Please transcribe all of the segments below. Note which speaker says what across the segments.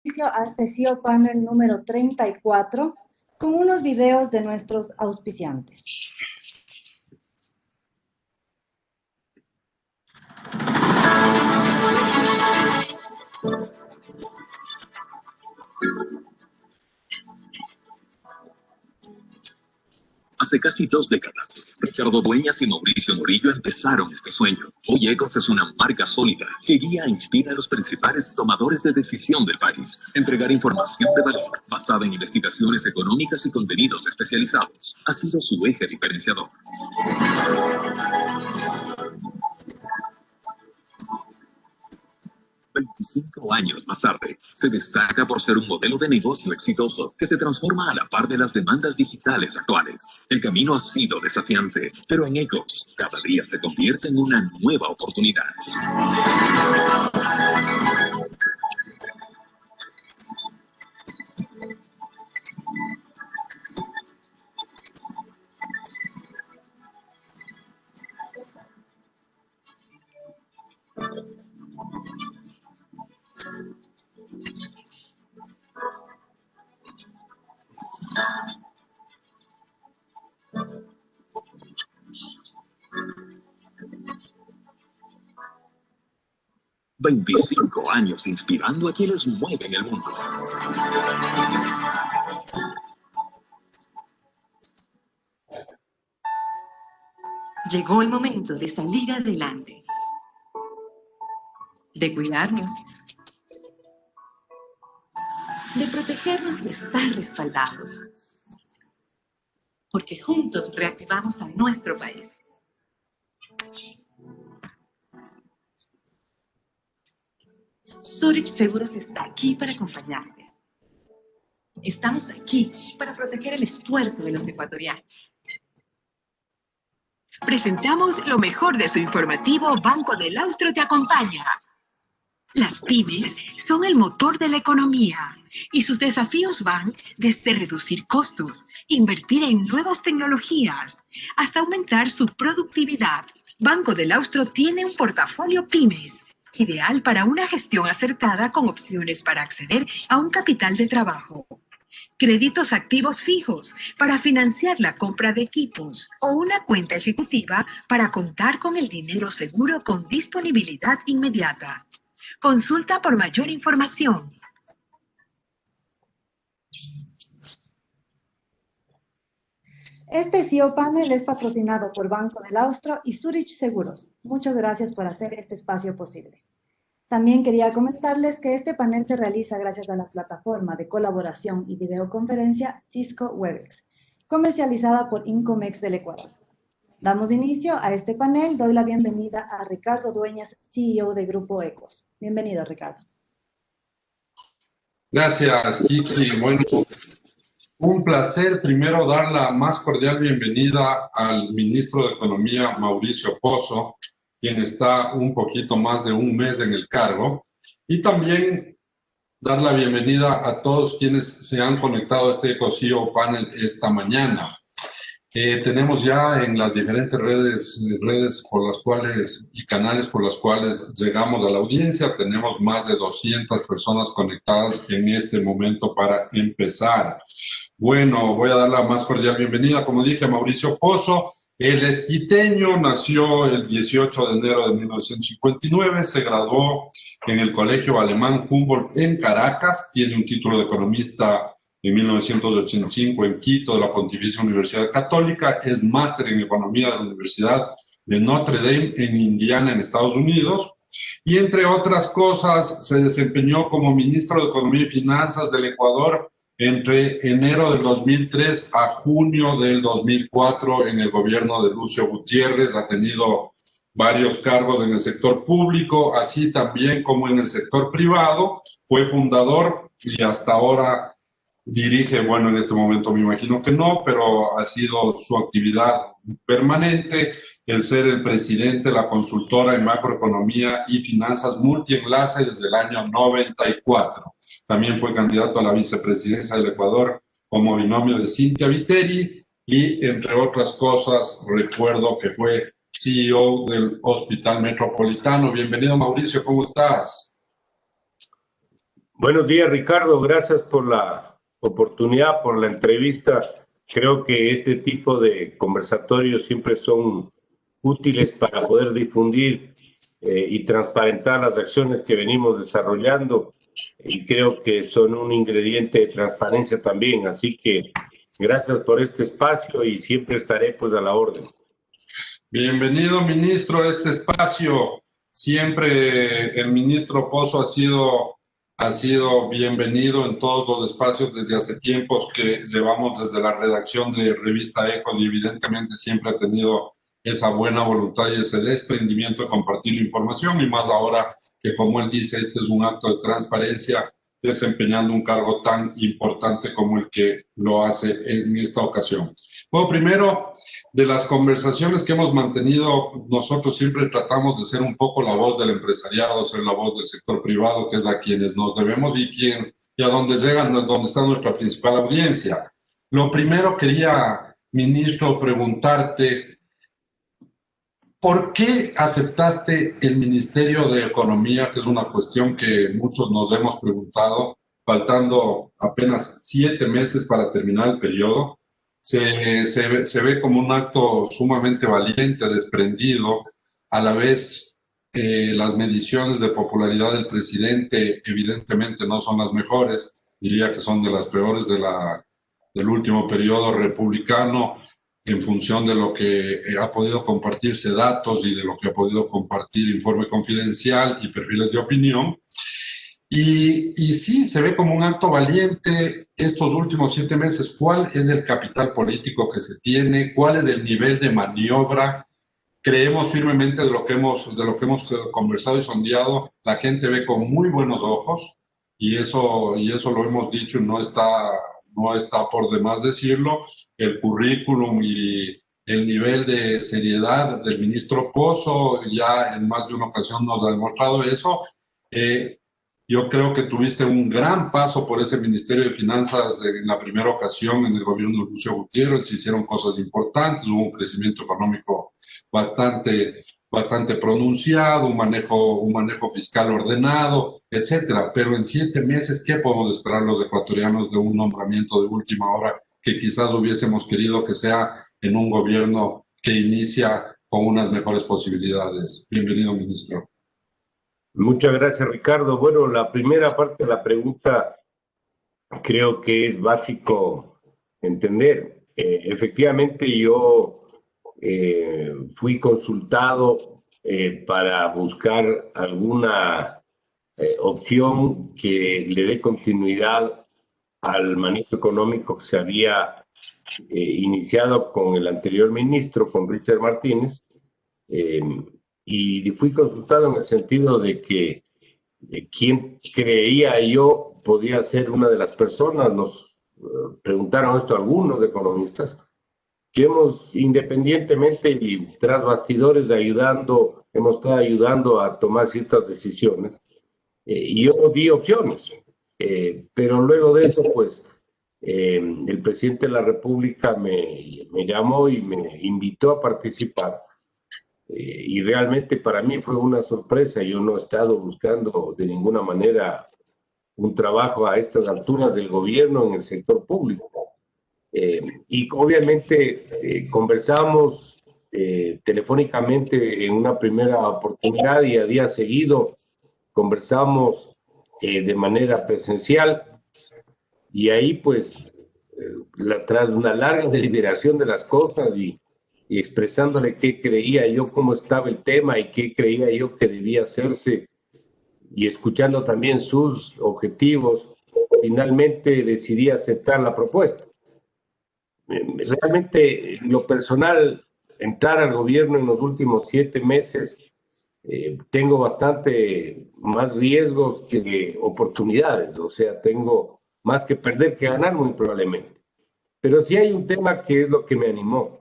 Speaker 1: A este CEO Panel número 34 con unos videos de nuestros auspiciantes.
Speaker 2: Hace casi 2 décadas, Ricardo Dueñas y Mauricio Murillo empezaron este sueño. Hoy Ecos es una marca sólida que guía e inspira a los principales tomadores de decisión del país. Entregar información de valor basada en investigaciones económicas y contenidos especializados ha sido su eje diferenciador. 25 años más tarde, se destaca por ser un modelo de negocio exitoso que se transforma a la par de las demandas digitales actuales. El camino ha sido desafiante, pero en Ecos, cada día se convierte en una nueva oportunidad. ...25 años inspirando a quienes mueven el mundo.
Speaker 3: Llegó el momento de salir adelante, de cuidarnos, de protegernos y estar respaldados, porque juntos reactivamos a nuestro país. Zurich Seguros está aquí para acompañarte. Estamos aquí para proteger el esfuerzo de los ecuatorianos.
Speaker 4: Presentamos lo mejor de su informativo Banco del Austro te acompaña. Las pymes son el motor de la economía y sus desafíos van desde reducir costos, invertir en nuevas tecnologías, hasta aumentar su productividad. Banco del Austro tiene un portafolio pymes, ideal para una gestión acertada con opciones para acceder a un capital de trabajo. Créditos activos fijos para financiar la compra de equipos o una cuenta ejecutiva para contar con el dinero seguro con disponibilidad inmediata. Consulta por mayor información.
Speaker 1: Este CEO Panel es patrocinado por Banco del Austro y Zurich Seguros. Muchas gracias por hacer este espacio posible. También quería comentarles que este panel se realiza gracias a la plataforma de colaboración y videoconferencia Cisco Webex, comercializada por Incomex del Ecuador. Damos inicio a este panel. Doy la bienvenida a Ricardo Dueñas, CEO de Grupo Ecos. Bienvenido, Ricardo.
Speaker 5: Gracias, Kiki. Bueno, un placer primero dar la más cordial bienvenida al ministro de Economía, Mauricio Pozo, quien está un poquito más de un mes en el cargo, y también dar la bienvenida a todos quienes se han conectado a este EcoCEO Panel esta mañana. Tenemos ya en las diferentes redes por las cuales y canales por las cuales llegamos a la audiencia, tenemos más de 200 personas conectadas en este momento para empezar. Bueno, voy a dar la más cordial bienvenida, como dije, a Mauricio Pozo. Él es quiteño, nació el 18 de enero de 1959, se graduó en el Colegio Alemán Humboldt en Caracas, tiene un título de economista en 1985 en Quito de la Pontificia Universidad Católica, es máster en Economía de la Universidad de Notre Dame en Indiana, en Estados Unidos, y entre otras cosas se desempeñó como ministro de Economía y Finanzas del Ecuador entre enero del 2003 a junio del 2004 en el gobierno de Lucio Gutiérrez. Ha tenido varios cargos en el sector público, así también como en el sector privado. Fue fundador y hasta ahora dirige, bueno, en este momento me imagino que no, pero ha sido su actividad permanente el ser el presidente de la consultora en macroeconomía y finanzas Multienlace desde el año 94. También fue candidato a la vicepresidencia del Ecuador como binomio de Cintia Viteri y, entre otras cosas, recuerdo que fue CEO del Hospital Metropolitano. Bienvenido, Mauricio, ¿cómo estás?
Speaker 6: Buenos días, Ricardo. Gracias por la oportunidad, por la entrevista. Creo que este tipo de conversatorios siempre son útiles para poder difundir y transparentar las acciones que venimos desarrollando, y creo que son un ingrediente de transparencia también. Así que gracias por este espacio y siempre estaré pues a la orden.
Speaker 5: Bienvenido, ministro, a este espacio. Siempre el ministro Pozo ha sido bienvenido en todos los espacios desde hace tiempos que llevamos desde la redacción de Revista Ecos, y evidentemente siempre ha tenido esa buena voluntad y ese desprendimiento de compartir información, y más ahora que, como él dice, este es un acto de transparencia, desempeñando un cargo tan importante como el que lo hace en esta ocasión. Bueno, primero, de las conversaciones que hemos mantenido, nosotros siempre tratamos de ser un poco la voz del empresariado, ser la voz del sector privado, que es a quienes nos debemos y a donde llegan, donde está nuestra principal audiencia. Lo primero quería, ministro, preguntarte, ¿por qué aceptaste el Ministerio de Economía? Que es una cuestión que muchos nos hemos preguntado, faltando apenas 7 meses para terminar el periodo. Se ve como un acto sumamente valiente, desprendido. A la vez, las mediciones de popularidad del presidente evidentemente no son las mejores, diría que son de las peores del último periodo republicano, en función de lo que ha podido compartirse datos y de lo que ha podido compartir informe confidencial y perfiles de opinión. Y sí, se ve como un acto valiente estos últimos 7 meses. ¿Cuál es el capital político que se tiene? ¿Cuál es el nivel de maniobra? Creemos firmemente de lo que hemos conversado y sondeado. La gente ve con muy buenos ojos, y eso lo hemos dicho, no está por demás decirlo, el currículum y el nivel de seriedad del ministro Pozo ya en más de una ocasión nos ha demostrado eso. Yo creo que tuviste un gran paso por ese Ministerio de Finanzas en la primera ocasión en el gobierno de Lucio Gutiérrez. Se hicieron cosas importantes, hubo un crecimiento económico bastante pronunciado, un manejo fiscal ordenado, etcétera. Pero en 7 meses, ¿qué podemos esperar los ecuatorianos de un nombramiento de última hora que quizás hubiésemos querido que sea en un gobierno que inicia con unas mejores posibilidades? Bienvenido, ministro.
Speaker 6: Muchas gracias, Ricardo. Bueno, la primera parte de la pregunta creo que es básico entender. Efectivamente, yo fui consultado para buscar alguna opción que le dé continuidad al manejo económico que se había iniciado con el anterior ministro, con Richard Martínez. Y fui consultado en el sentido de que quién creía yo podía ser una de las personas. Nos preguntaron esto algunos economistas, que hemos independientemente y tras bastidores hemos estado ayudando a tomar ciertas decisiones, y yo di opciones, pero luego de eso pues el presidente de la República me llamó y me invitó a participar. Y realmente para mí fue una sorpresa. Yo no he estado buscando de ninguna manera un trabajo a estas alturas del gobierno en el sector público. Y obviamente conversamos telefónicamente en una primera oportunidad, y a día seguido conversamos de manera presencial, y ahí pues tras una larga deliberación de las cosas y expresándole qué creía yo, cómo estaba el tema y qué creía yo que debía hacerse, y escuchando también sus objetivos, finalmente decidí aceptar la propuesta. Realmente, en lo personal, entrar al gobierno en los últimos 7 meses, tengo bastante más riesgos que oportunidades. O sea, tengo más que perder que ganar, muy probablemente. Pero sí hay un tema que es lo que me animó.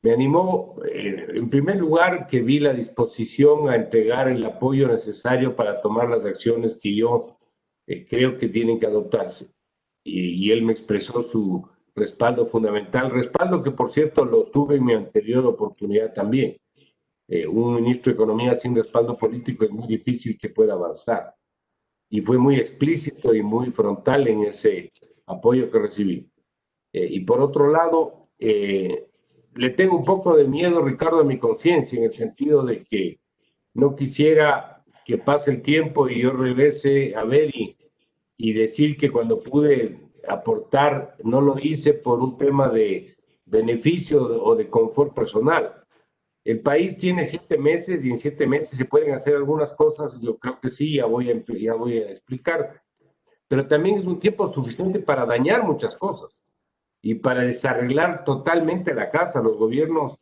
Speaker 6: Me animó, en primer lugar, que vi la disposición a entregar el apoyo necesario para tomar las acciones que yo creo que tienen que adoptarse. Y él me expresó su respaldo fundamental, respaldo que, por cierto, lo tuve en mi anterior oportunidad también. Un ministro de Economía sin respaldo político es muy difícil que pueda avanzar. y fue muy explícito y muy frontal en ese apoyo que recibí. Y por otro lado, le tengo un poco de miedo, Ricardo, a mi conciencia, en el sentido de que no quisiera que pase el tiempo y yo regrese a ver y decir que cuando pude aportar no lo hice por un tema de beneficio o de confort personal. El país tiene 7 meses y en 7 meses se pueden hacer algunas cosas, yo creo que sí, ya voy a explicar, pero también es un tiempo suficiente para dañar muchas cosas y para desarreglar totalmente la casa. Los gobiernos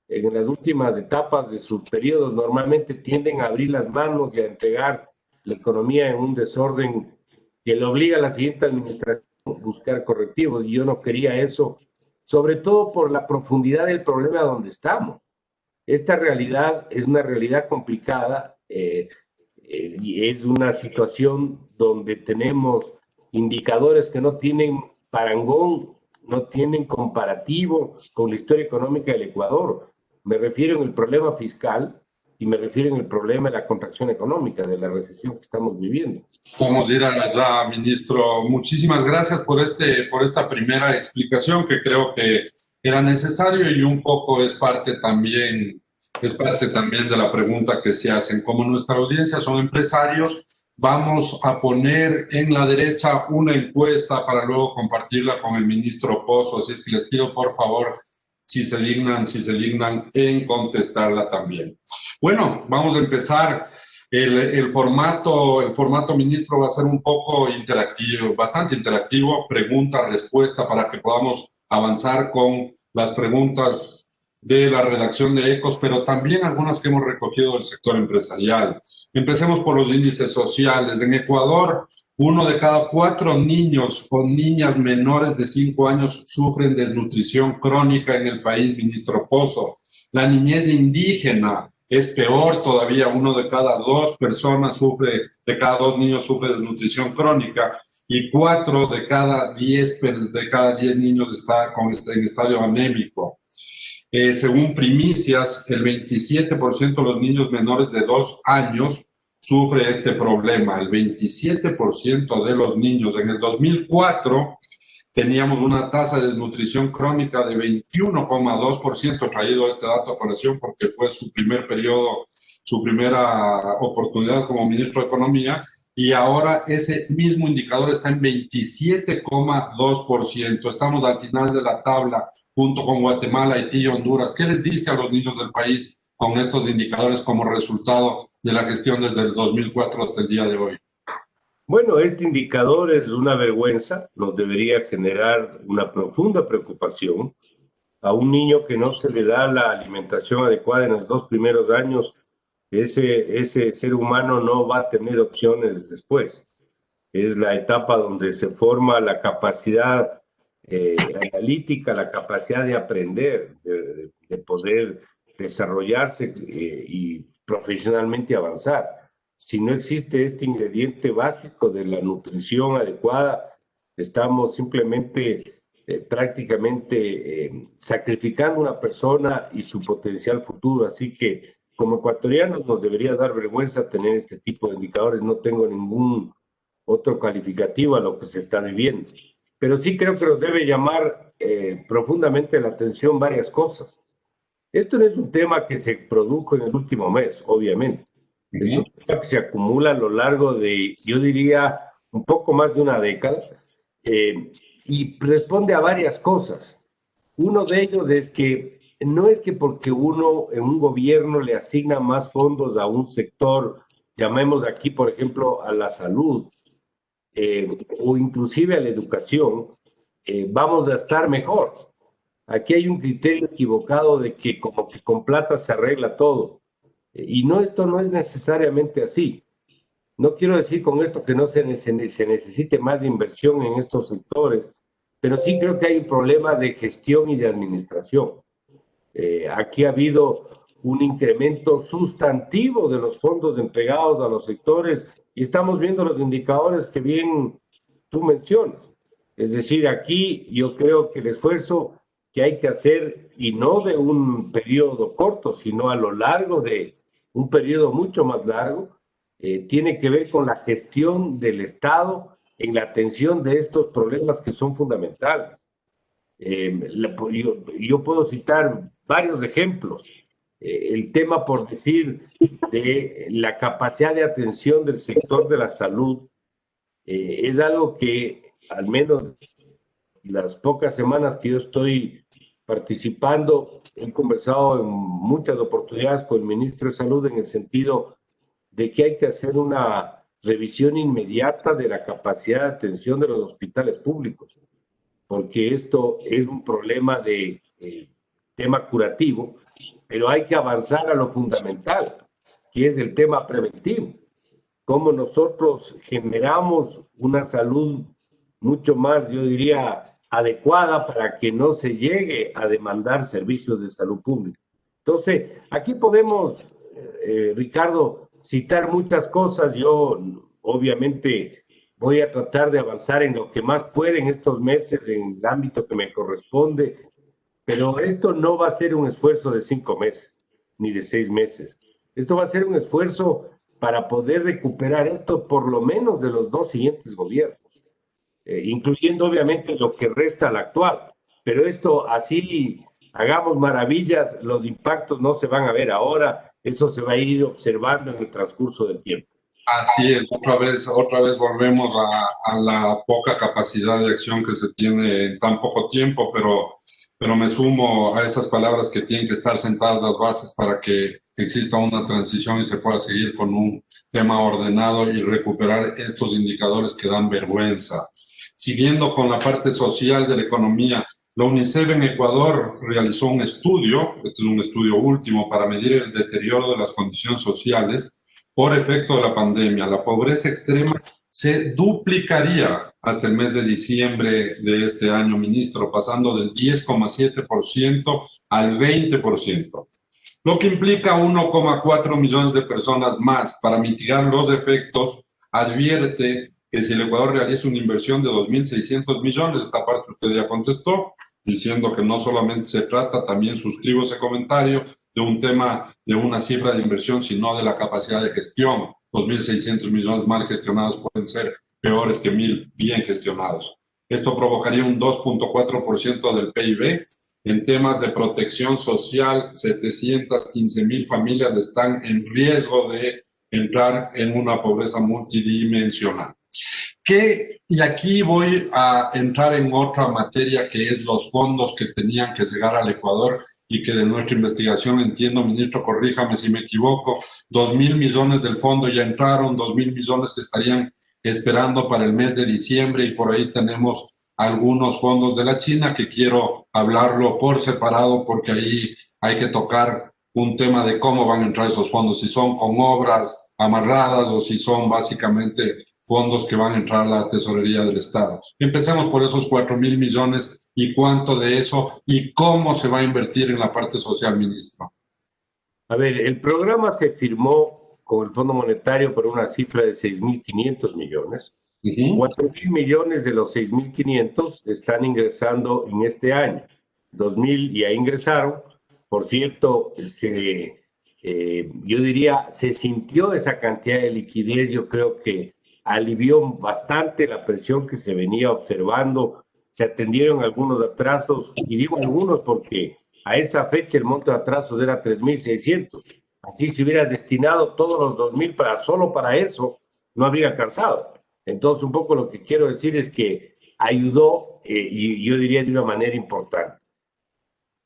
Speaker 6: en las últimas etapas de sus periodos normalmente tienden a abrir las manos y a entregar la economía en un desorden que le obliga a la siguiente administración a buscar correctivos, y yo no quería eso, sobre todo por la profundidad del problema donde estamos. Esta realidad es una realidad complicada, y es una situación donde tenemos indicadores que no tienen parangón, no tienen comparativo con la historia económica del Ecuador. Me refiero en el problema fiscal y me refiero en el problema de la contracción económica, de la recesión que estamos viviendo.
Speaker 5: Vamos a ir allá, ministro. Muchísimas gracias por esta primera explicación, que creo que era necesario y un poco es parte también de la pregunta que se hacen. Como nuestra audiencia son empresarios, vamos a poner en la derecha una encuesta para luego compartirla con el ministro Pozo, así es que les pido por favor si se dignan en contestarla también. Bueno, vamos a empezar. El formato, ministro, va a ser un poco interactivo, bastante interactivo, pregunta-respuesta, para que podamos avanzar con las preguntas de la redacción de ECOS, pero también algunas que hemos recogido del sector empresarial. Empecemos por los índices sociales. En Ecuador, 1 de cada 4 niños o niñas menores de 5 años sufren desnutrición crónica en el país, ministro Pozo. La niñez indígena es peor todavía, 1 de cada 2 personas de cada 2 niños sufre desnutrición crónica, y 4 de cada 10 niños está en estadio anémico. Según Primicias, el 27% de los niños menores de 2 años sufre este problema, el 27% de los niños. En el 2004 teníamos una tasa de desnutrición crónica de 21,2%, traído este dato a colación porque fue su primer periodo, su primera oportunidad como ministro de Economía, y ahora ese mismo indicador está en 27,2%. Estamos al final de la tabla, junto con Guatemala, Haití y Honduras. ¿Qué les dice a los niños del país con estos indicadores como resultado de la gestión desde el 2004 hasta el día de hoy?
Speaker 6: Bueno, este indicador es una vergüenza, nos debería generar una profunda preocupación. A un niño que no se le da la alimentación adecuada en los 2 primeros años, ese ser humano no va a tener opciones después. Es la etapa donde se forma la capacidad analítica, la capacidad de aprender, de poder desarrollarse y profesionalmente avanzar. Si no existe este ingrediente básico de la nutrición adecuada, estamos simplemente prácticamente sacrificando a una persona y su potencial futuro. Así que como ecuatorianos nos debería dar vergüenza tener este tipo de indicadores. No tengo ningún otro calificativo a lo que se está viviendo. Pero sí creo que nos debe llamar profundamente la atención varias cosas. Esto no es un tema que se produjo en el último mes, obviamente. Es un tema que se acumula a lo largo de, yo diría, un poco más de una década, y responde a varias cosas. Uno de ellos es que no es que porque uno en un gobierno le asigna más fondos a un sector, llamemos aquí, por ejemplo, a la salud, o inclusive a la educación, vamos a estar mejor. Aquí hay un criterio equivocado de que como que con plata se arregla todo. Y no, esto no es necesariamente así. No quiero decir con esto que no se necesite más inversión en estos sectores, pero sí creo que hay un problema de gestión y de administración. Aquí ha habido un incremento sustantivo de los fondos entregados a los sectores y estamos viendo los indicadores que bien tú mencionas. Es decir, aquí yo creo que el esfuerzo que hay que hacer, y no de un periodo corto, sino a lo largo de un periodo mucho más largo, tiene que ver con la gestión del Estado en la atención de estos problemas que son fundamentales. Yo puedo citar varios ejemplos. El tema, por decir, de la capacidad de atención del sector de la salud, es algo que, al menos las pocas semanas que yo estoy participando, he conversado en muchas oportunidades con el ministro de Salud en el sentido de que hay que hacer una revisión inmediata de la capacidad de atención de los hospitales públicos, porque esto es un problema de tema curativo, pero hay que avanzar a lo fundamental, que es el tema preventivo. Cómo nosotros generamos una salud mucho más, yo diría, adecuada para que no se llegue a demandar servicios de salud pública. Entonces, aquí podemos, Ricardo, citar muchas cosas. Yo, obviamente, voy a tratar de avanzar en lo que más pueda en estos meses, en el ámbito que me corresponde, pero esto no va a ser un esfuerzo de 5 meses, ni de 6 meses. Esto va a ser un esfuerzo para poder recuperar esto por lo menos de los 2 siguientes gobiernos, incluyendo obviamente lo que resta al actual. Pero esto, así hagamos maravillas, los impactos no se van a ver ahora, eso se va a ir observando en el transcurso del tiempo.
Speaker 5: Así es, otra vez volvemos a la poca capacidad de acción que se tiene en tan poco tiempo, pero me sumo a esas palabras que tienen que estar sentadas las bases para que exista una transición y se pueda seguir con un tema ordenado y recuperar estos indicadores que dan vergüenza. Siguiendo con la parte social de la economía, la UNICEF en Ecuador realizó un estudio, este es un estudio último, para medir el deterioro de las condiciones sociales por efecto de la pandemia. La pobreza extrema se duplicaría hasta el mes de diciembre de este año, ministro, pasando del 10,7% al 20%, lo que implica 1,4 millones de personas más. Para mitigar los efectos, advierte que si el Ecuador realiza una inversión de 2.600 millones, esta parte usted ya contestó, diciendo que no solamente se trata, también suscribo ese comentario, de un tema, de una cifra de inversión, sino de la capacidad de gestión. 2.600 millones mal gestionados pueden ser peores que 1.000 bien gestionados. Esto provocaría un 2,4% del PIB. En temas de protección social, 715.000 familias están en riesgo de entrar en una pobreza multidimensional. Y aquí voy a entrar en otra materia, que es los fondos que tenían que llegar al Ecuador y que de nuestra investigación, entiendo, ministro, corríjame si me equivoco, 2.000 millones del fondo ya entraron, 2.000 millones se estarían esperando para el mes de diciembre, y por ahí tenemos algunos fondos de la China que quiero hablarlo por separado, porque ahí hay que tocar un tema de cómo van a entrar esos fondos, si son con obras amarradas o si son básicamente fondos que van a entrar a la tesorería del Estado. Empecemos por esos 4.000 millones y cuánto de eso y cómo se va a invertir en la parte social, ministro.
Speaker 6: A ver, el programa se firmó con el Fondo Monetario por una cifra de 6.500 millones. 4.000 millones de los 6.500 están ingresando en este año. 2.000 ya ingresaron. Por cierto, yo diría, se sintió esa cantidad de liquidez. Yo creo que alivió bastante la presión que se venía observando. Se atendieron algunos atrasos, y digo algunos porque a esa fecha el monto de atrasos era 3.600. Así se hubiera destinado todos los 2.000 solo para eso, no habría alcanzado. Entonces, un poco lo que quiero decir es que ayudó, y yo diría de una manera importante.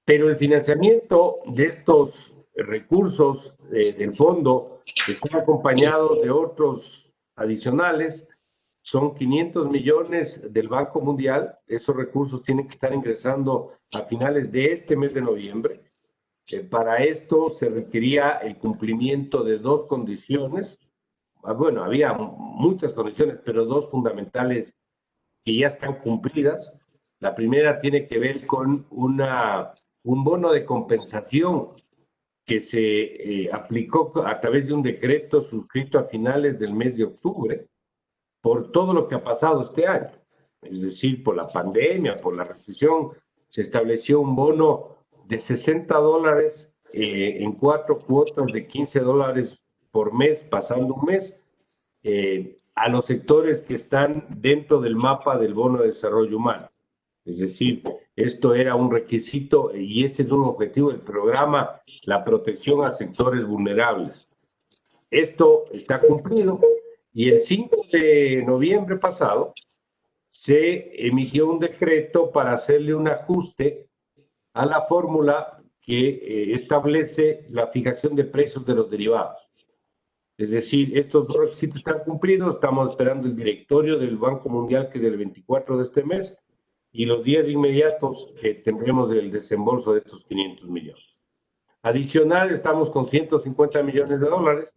Speaker 6: Pero el financiamiento de estos recursos del fondo está acompañado de otros adicionales. Son 500 millones del Banco Mundial. Esos recursos tienen que estar ingresando a finales de este mes de noviembre. Para esto se requería el cumplimiento de 2 condiciones. Bueno, había muchas condiciones, pero 2 fundamentales que ya están cumplidas. La primera tiene que ver con un bono de compensación que se aplicó a través de un decreto suscrito a finales del mes de octubre por todo lo que ha pasado este año. Es decir, por la pandemia, por la recesión, se estableció un bono de $60 en 4 cuotas de $15 por mes, pasando un mes, a los sectores que están dentro del mapa del Bono de Desarrollo Humano. Es decir, esto era un requisito y este es un objetivo del programa, la protección a sectores vulnerables. Esto está cumplido y el 5 de noviembre pasado se emitió un decreto para hacerle un ajuste a la fórmula que establece la fijación de precios de los derivados. Es decir, estos dos requisitos están cumplidos, estamos esperando el directorio del Banco Mundial, que es el 24 de este mes, y los días inmediatos tendremos el desembolso de estos 500 millones. Adicional, estamos con 150 millones de dólares,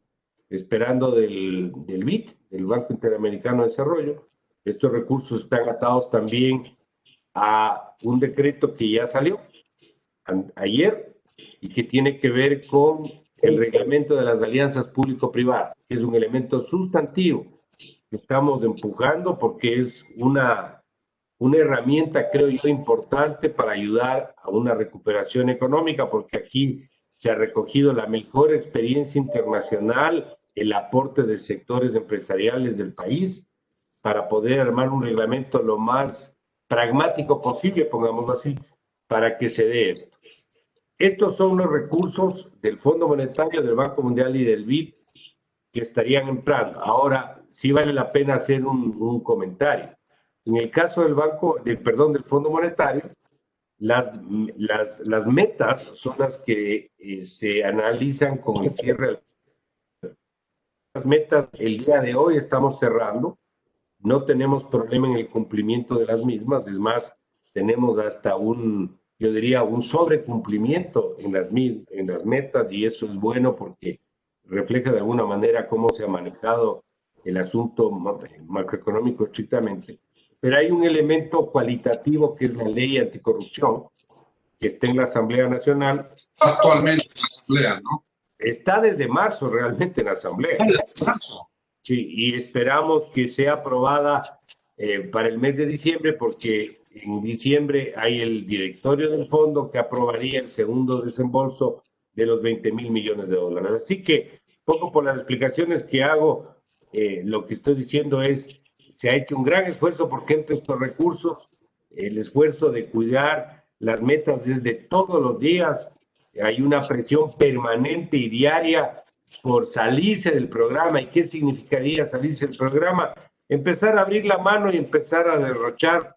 Speaker 6: esperando del BID, del Banco Interamericano de Desarrollo. Estos recursos están atados también a un decreto que ya salió ayer y que tiene que ver con el reglamento de las alianzas público-privadas, que es un elemento sustantivo que estamos empujando porque es una herramienta, creo yo, importante para ayudar a una recuperación económica, porque aquí se ha recogido la mejor experiencia internacional, el aporte de sectores empresariales del país, para poder armar un reglamento lo más pragmático posible, pongámoslo así, para que se dé esto. Estos son los recursos del Fondo Monetario, del Banco Mundial y del BID que estarían entrando. Ahora, sí vale la pena hacer un comentario. En el caso del Fondo Monetario, las metas son las que se analizan con el cierre. Las metas, el día de hoy estamos cerrando, no tenemos problema en el cumplimiento de las mismas, es más, tenemos hasta yo diría, un sobrecumplimiento en las metas, y eso es bueno porque refleja de alguna manera cómo se ha manejado el asunto macroeconómico estrictamente. Pero hay un elemento cualitativo que es la ley anticorrupción, que está en la Asamblea Nacional.
Speaker 5: Actualmente en la Asamblea, ¿no?
Speaker 6: Está desde marzo realmente en la Asamblea.
Speaker 5: Desde marzo.
Speaker 6: Sí, y esperamos que sea aprobada para el mes de diciembre, porque en diciembre hay el directorio del fondo que aprobaría el segundo desembolso de los 20.000 millones de dólares. Así que, poco por las explicaciones que hago, lo que estoy diciendo es, se ha hecho un gran esfuerzo porque entre estos recursos, el esfuerzo de cuidar las metas desde todos los días, hay una presión permanente y diaria por salirse del programa. ¿Y qué significaría salirse del programa? Empezar a abrir la mano y empezar a derrochar,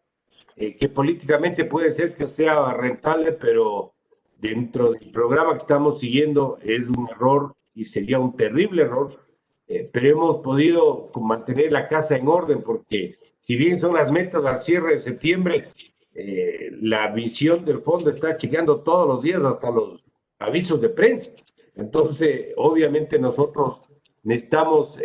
Speaker 6: que políticamente puede ser que sea rentable, pero dentro del programa que estamos siguiendo es un error y sería un terrible error, pero hemos podido mantener la casa en orden porque si bien son las metas al cierre de septiembre, la visión del fondo está chequeando todos los días hasta los avisos de prensa. Entonces, obviamente nosotros necesitamos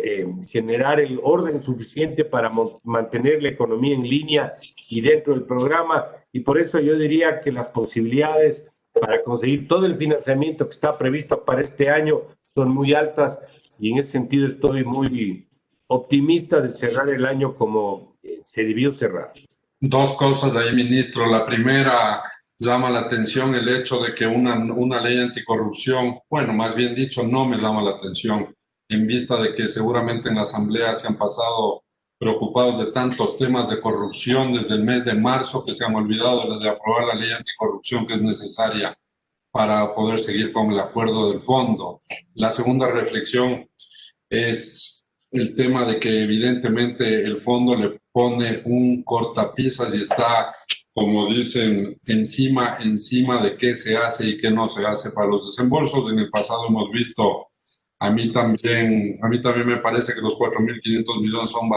Speaker 6: generar el orden suficiente para mantener la economía en línea y dentro del programa, y por eso yo diría que las posibilidades para conseguir todo el financiamiento que está previsto para este año son muy altas, y en ese sentido estoy muy optimista de cerrar el año como se debió cerrar.
Speaker 5: Dos cosas ahí, ministro. La primera, llama la atención el hecho de que una ley anticorrupción, bueno, más bien dicho, no me llama la atención, en vista de que seguramente en la Asamblea se han pasado preocupados de tantos temas de corrupción desde el mes de marzo, que se han olvidado de aprobar la ley anticorrupción que es necesaria para poder seguir con el acuerdo del fondo. La segunda reflexión es el tema de que evidentemente el fondo le pone un cortapisas y está, como dicen, encima de qué se hace y qué no se hace para los desembolsos. En el pasado hemos visto, a mí también me parece que los 4.500 millones son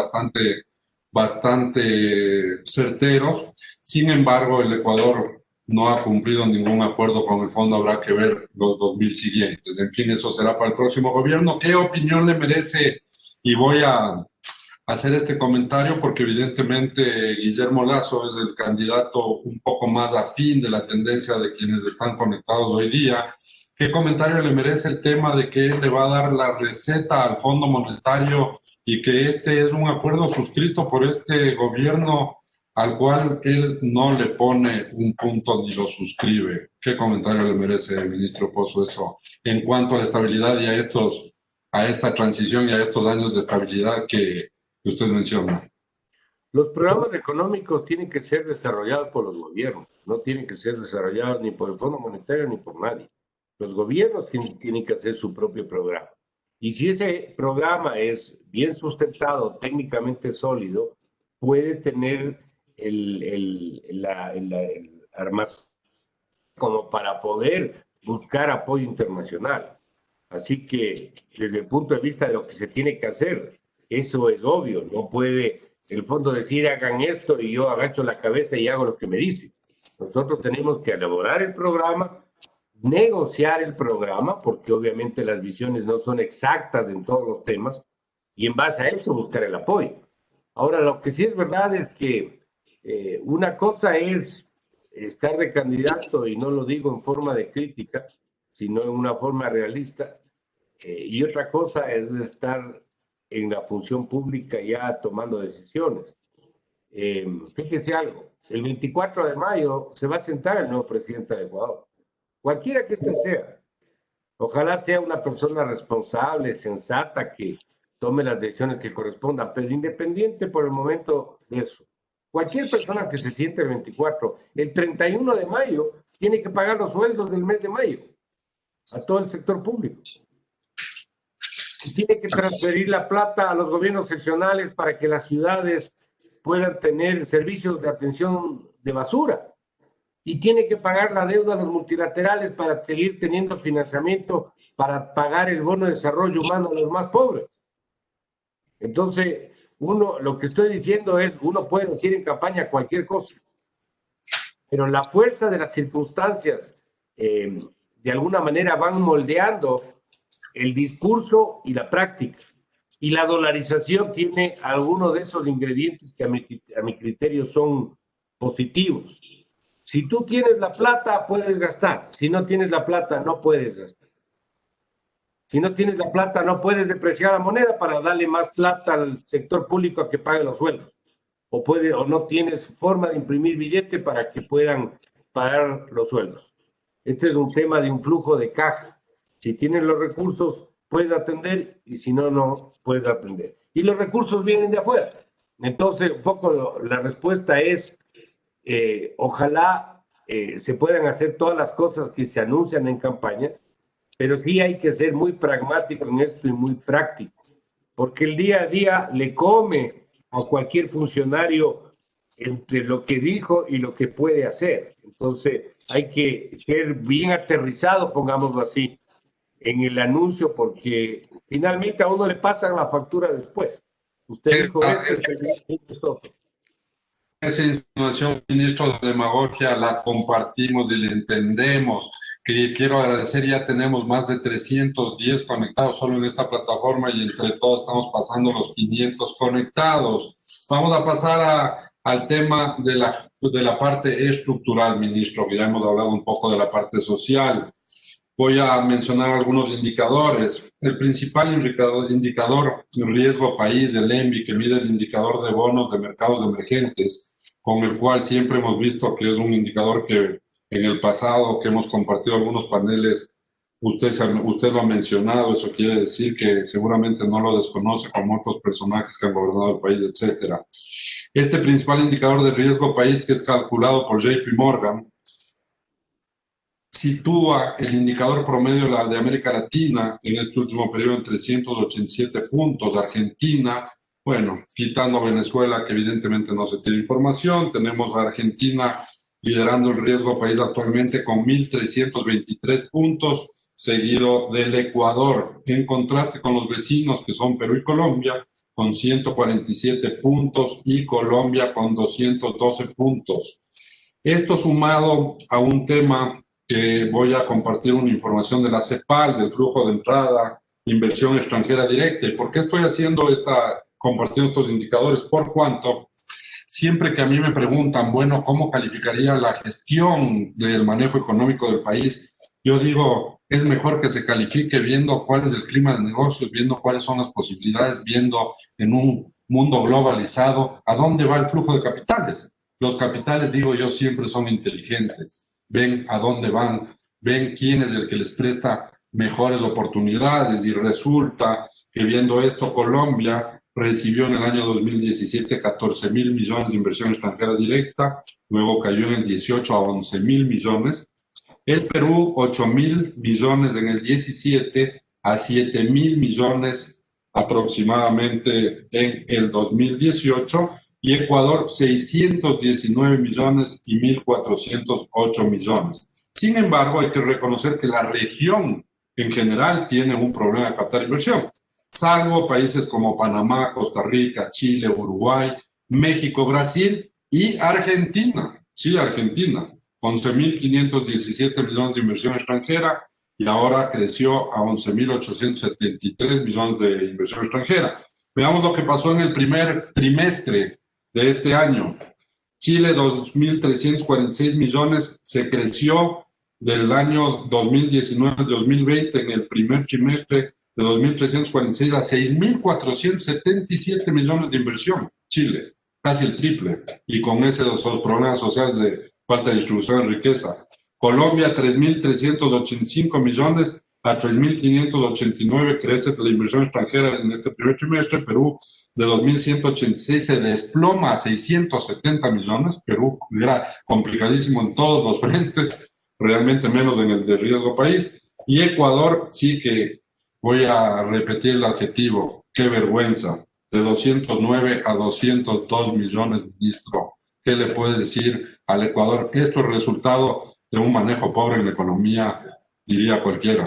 Speaker 5: bastante certeros. Sin embargo, el Ecuador no ha cumplido ningún acuerdo con el fondo, habrá que ver los 2.000 siguientes. En fin, eso será para el próximo gobierno. ¿Qué opinión le merece? Y voy a hacer este comentario porque evidentemente Guillermo Lasso es el candidato un poco más afín de la tendencia de quienes están conectados hoy día. ¿Qué comentario le merece el tema de que él le va a dar la receta al Fondo Monetario y que este es un acuerdo suscrito por este gobierno al cual él no le pone un punto ni lo suscribe? ¿Qué comentario le merece, ministro Pozo, eso en cuanto a la estabilidad y a estos a esta transición y a estos años de estabilidad que usted menciona?
Speaker 6: Los programas económicos tienen que ser desarrollados por los gobiernos, no tienen que ser desarrollados ni por el Fondo Monetario ni por nadie. Los gobiernos tienen que hacer su propio programa. Y si ese programa es bien sustentado, técnicamente sólido, puede tener el armazón como para poder buscar apoyo internacional. Así que, desde el punto de vista de lo que se tiene que hacer, eso es obvio. No puede el fondo decir hagan esto y yo agacho la cabeza y hago lo que me dice. Nosotros tenemos que elaborar el programa, negociar el programa, porque obviamente las visiones no son exactas en todos los temas, y en base a eso buscar el apoyo. Ahora, lo que sí es verdad es que una cosa es estar de candidato, y no lo digo en forma de crítica, sino en una forma realista, y otra cosa es estar en la función pública ya tomando decisiones. Fíjese algo, el 24 de mayo se va a sentar el nuevo presidente de Ecuador, cualquiera que este sea. Ojalá sea una persona responsable, sensata, que tome las decisiones que correspondan, pero independiente por el momento de eso. Cualquier persona que se siente el 24, el 31 de mayo, tiene que pagar los sueldos del mes de mayo a todo el sector público. Y tiene que transferir la plata a los gobiernos seccionales para que las ciudades puedan tener servicios de atención de basura. Y tiene que pagar la deuda a los multilaterales para seguir teniendo financiamiento para pagar el bono de desarrollo humano a los más pobres. Entonces, lo que estoy diciendo es, uno puede decir en campaña cualquier cosa, pero la fuerza de las circunstancias de alguna manera van moldeando el discurso y la práctica. Y la dolarización tiene algunos de esos ingredientes que a mi criterio son positivos. Si tú tienes la plata, puedes gastar. Si no tienes la plata, no puedes gastar. Si no tienes la plata, no puedes depreciar la moneda para darle más plata al sector público a que pague los sueldos. O no tienes forma de imprimir billete para que puedan pagar los sueldos. Este es un tema de un flujo de caja. Si tienes los recursos, puedes atender, y si no, no puedes atender. Y los recursos vienen de afuera. Entonces, un poco la respuesta es, ojalá se puedan hacer todas las cosas que se anuncian en campaña, pero sí hay que ser muy pragmático en esto y muy práctico, porque el día a día le come a cualquier funcionario entre lo que dijo y lo que puede hacer. Entonces, hay que ser bien aterrizado, pongámoslo así, en el anuncio, porque finalmente a uno le pasan la factura después. Usted dijo esto.
Speaker 5: Esa insinuación, ministro, de demagogia la compartimos y la entendemos. Quiero agradecer, ya tenemos más de 310 conectados solo en esta plataforma y entre todos estamos pasando los 500 conectados. Vamos a pasar al tema de la parte estructural, ministro, que ya hemos hablado un poco de la parte social. Voy a mencionar algunos indicadores. El principal indicador riesgo país, el ENVI, que mide el indicador de bonos de mercados emergentes, con el cual siempre hemos visto que es un indicador que en el pasado, que hemos compartido algunos paneles, usted lo ha mencionado, eso quiere decir que seguramente no lo desconoce como otros personajes que han gobernado el país, etcétera. Este principal indicador de riesgo país, que es calculado por JP Morgan, sitúa el indicador promedio de América Latina en este último periodo en 387 puntos. Argentina, bueno, quitando Venezuela, que evidentemente no se tiene información, tenemos a Argentina liderando el riesgo país actualmente con 1.323 puntos, seguido del Ecuador, en contraste con los vecinos que son Perú y Colombia, con 147 puntos, y Colombia con 212 puntos. Esto sumado a un tema que voy a compartir, una información de la CEPAL, del flujo de entrada, inversión extranjera directa. ¿Y por qué estoy compartiendo estos indicadores? Por cuanto siempre que a mí me preguntan, bueno, ¿cómo calificaría la gestión del manejo económico del país? Yo digo, es mejor que se califique viendo cuál es el clima de negocios, viendo cuáles son las posibilidades, viendo en un mundo globalizado a dónde va el flujo de capitales. Los capitales, digo yo, siempre son inteligentes. Ven a dónde van, ven quién es el que les presta mejores oportunidades, y resulta que viendo esto Colombia recibió en el año 2017 14.000 millones de inversión extranjera directa, luego cayó en el 18 a 11.000 millones. El Perú 8.000 millones en el 17 a 7.000 millones aproximadamente en el 2018, y Ecuador 619 millones y 1.408 millones. Sin embargo, hay que reconocer que la región en general tiene un problema de captar inversión, salvo países como Panamá, Costa Rica, Chile, Uruguay, México, Brasil y Argentina. Sí, Argentina, 11.517 millones de inversión extranjera, y ahora creció a 11.873 millones de inversión extranjera. Veamos lo que pasó en el primer trimestre de este año. Chile, 2.346 millones, se creció del año 2019-2020 en el primer trimestre de 2.346 a 6.477 millones de inversión. Chile, casi el triple, y con esos problemas sociales de falta de distribución de riqueza. Colombia, 3.385 millones a 3.589 crece la inversión extranjera en este primer trimestre. Perú, de 2.186 se desploma a 670 millones. Perú era complicadísimo en todos los frentes, realmente menos en el de riesgo país. Y Ecuador, sí que voy a repetir el adjetivo, qué vergüenza, de 209 a 202 millones, ministro. ¿Qué le puede decir al Ecuador? Esto es resultado de un manejo pobre en la economía, diría cualquiera.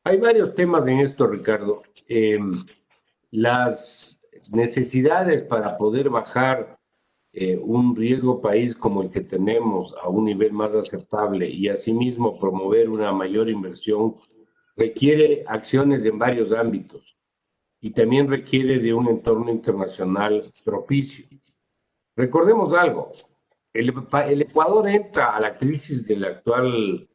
Speaker 6: Hay varios temas en esto, Ricardo. Las necesidades para poder bajar un riesgo país como el que tenemos a un nivel más aceptable y asimismo promover una mayor inversión requiere acciones en varios ámbitos y también requiere de un entorno internacional propicio. Recordemos algo, el Ecuador entra a la crisis del actual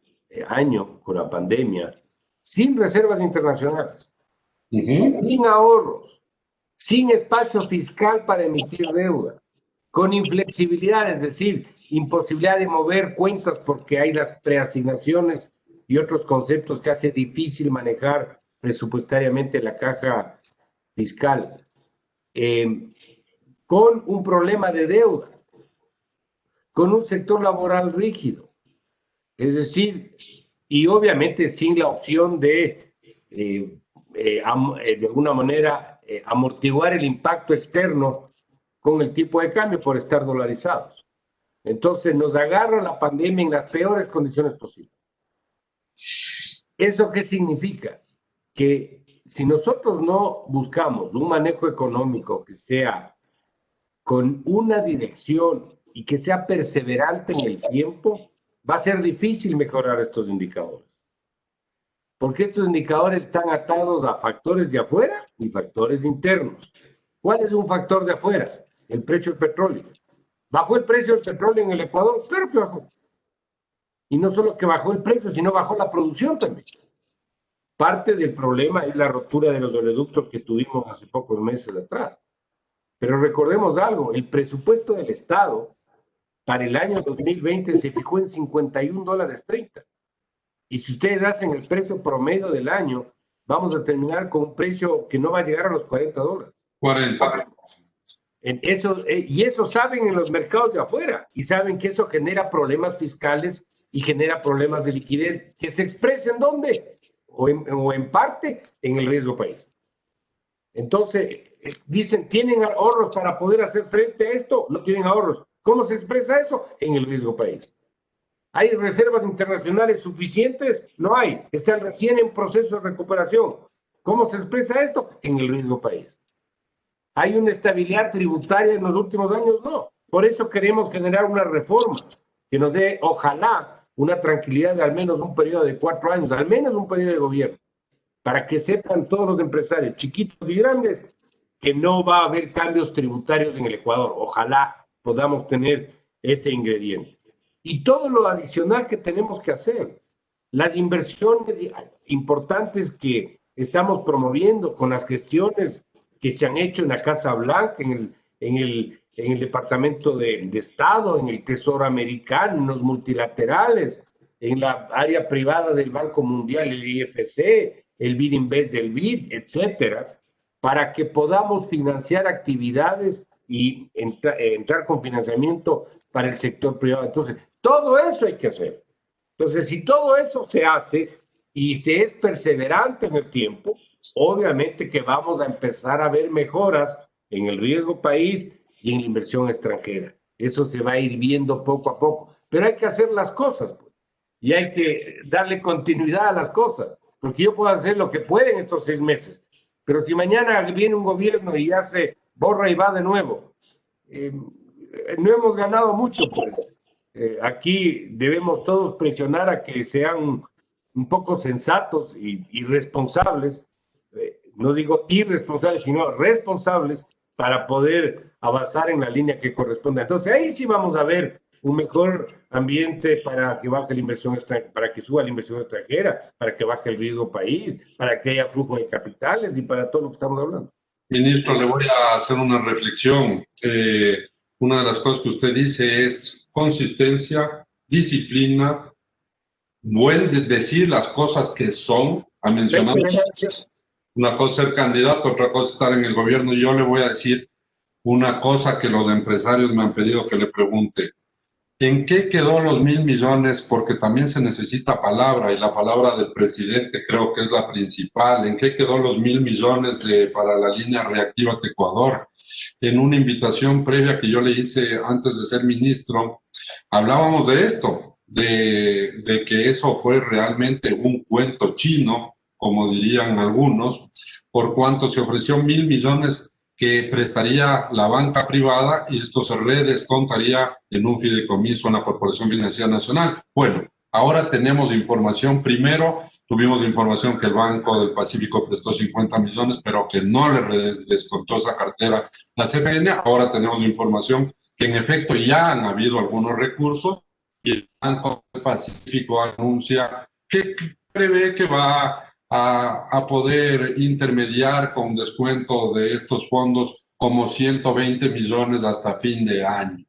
Speaker 6: año con la pandemia sin reservas internacionales, sin ahorros, sin espacio fiscal para emitir deuda, con inflexibilidad, es decir, imposibilidad de mover cuentas porque hay las preasignaciones y otros conceptos que hace difícil manejar presupuestariamente la caja fiscal, con un problema de deuda, con un sector laboral rígido, es decir, y obviamente sin la opción de alguna manera amortiguar el impacto externo con el tipo de cambio por estar dolarizados. Entonces nos agarra la pandemia en las peores condiciones posibles. ¿Eso qué significa? Que si nosotros no buscamos un manejo económico que sea con una dirección y que sea perseverante en el tiempo, va a ser difícil mejorar estos indicadores. Porque estos indicadores están atados a factores de afuera y factores internos. ¿Cuál es un factor de afuera? El precio del petróleo. ¿Bajó el precio del petróleo en el Ecuador? Claro que bajó. Y no solo que bajó el precio, sino bajó la producción también. Parte del problema es la rotura de los oleoductos que tuvimos hace pocos meses atrás. Pero recordemos algo, el presupuesto del Estado para el año 2020 se fijó en $51.30. Y si ustedes hacen el precio promedio del año, vamos a terminar con un precio que no va a llegar a los $40.
Speaker 5: 40.
Speaker 6: Y eso saben en los mercados de afuera, y saben que eso genera problemas fiscales y genera problemas de liquidez que se expresan ¿dónde? O en parte en el riesgo país. Entonces, dicen, ¿tienen ahorros para poder hacer frente a esto? No tienen ahorros. ¿Cómo se expresa eso? En el riesgo país. ¿Hay reservas internacionales suficientes? No hay. Están recién en proceso de recuperación. ¿Cómo se expresa esto? En el riesgo país. ¿Hay una estabilidad tributaria en los últimos años? No. Por eso queremos generar una reforma que nos dé, ojalá, una tranquilidad de al menos un periodo de 4 años, al menos un periodo de gobierno, para que sepan todos los empresarios, chiquitos y grandes, que no va a haber cambios tributarios en el Ecuador. Ojalá podamos tener ese ingrediente. Y todo lo adicional que tenemos que hacer, las inversiones importantes que estamos promoviendo con las gestiones que se han hecho en la Casa Blanca, en el Departamento de Estado, en el Tesoro Americano, en los multilaterales, en la área privada del Banco Mundial, el IFC, el BID Invest del BID, etcétera, para que podamos financiar actividades y entrar con financiamiento para el sector privado. Entonces, todo eso hay que hacer. Entonces, si todo eso se hace y se es perseverante en el tiempo, obviamente que vamos a empezar a ver mejoras en el riesgo país y en la inversión extranjera. Eso se va a ir viendo poco a poco. Pero hay que hacer las cosas, pues, y hay que darle continuidad a las cosas, porque yo puedo hacer lo que puedo en estos 6 meses, pero si mañana viene un gobierno y ya se borra y va de nuevo, no hemos ganado mucho, pues. Aquí debemos todos presionar a que sean un poco sensatos y responsables, no digo irresponsables, sino responsables, para poder avanzar en la línea que corresponde. Entonces ahí sí vamos a ver un mejor ambiente para que baje la inversión extranjera, para que suba la inversión extranjera, para que baje el riesgo país, para que haya flujo de capitales y para todo lo que estamos hablando.
Speaker 5: Ministro, le voy a hacer una reflexión. Una de las cosas que usted dice es consistencia, disciplina, buen decir las cosas que son. Ha mencionado una cosa ser candidato, otra cosa estar en el gobierno. Y yo le voy a decir una cosa que los empresarios me han pedido que le pregunte. ¿En qué quedó los 1.000 millones? Porque también se necesita palabra, y la palabra del presidente creo que es la principal. ¿En qué quedó los 1.000 millones para la línea reactiva de Ecuador? En una invitación previa que yo le hice antes de ser ministro, hablábamos de esto, de que eso fue realmente un cuento chino, como dirían algunos, por cuanto se ofreció 1.000 millones que prestaría la banca privada y esto se redescontaría en un fideicomiso en la Corporación Financiera Nacional. Bueno, ahora tenemos información. Primero, tuvimos información que el Banco del Pacífico prestó 50 millones, pero que no le descontó esa cartera la CFN. Ahora tenemos información que en efecto ya han habido algunos recursos y el Banco del Pacífico anuncia que prevé que va a poder intermediar con descuento de estos fondos como 120 millones hasta fin de año.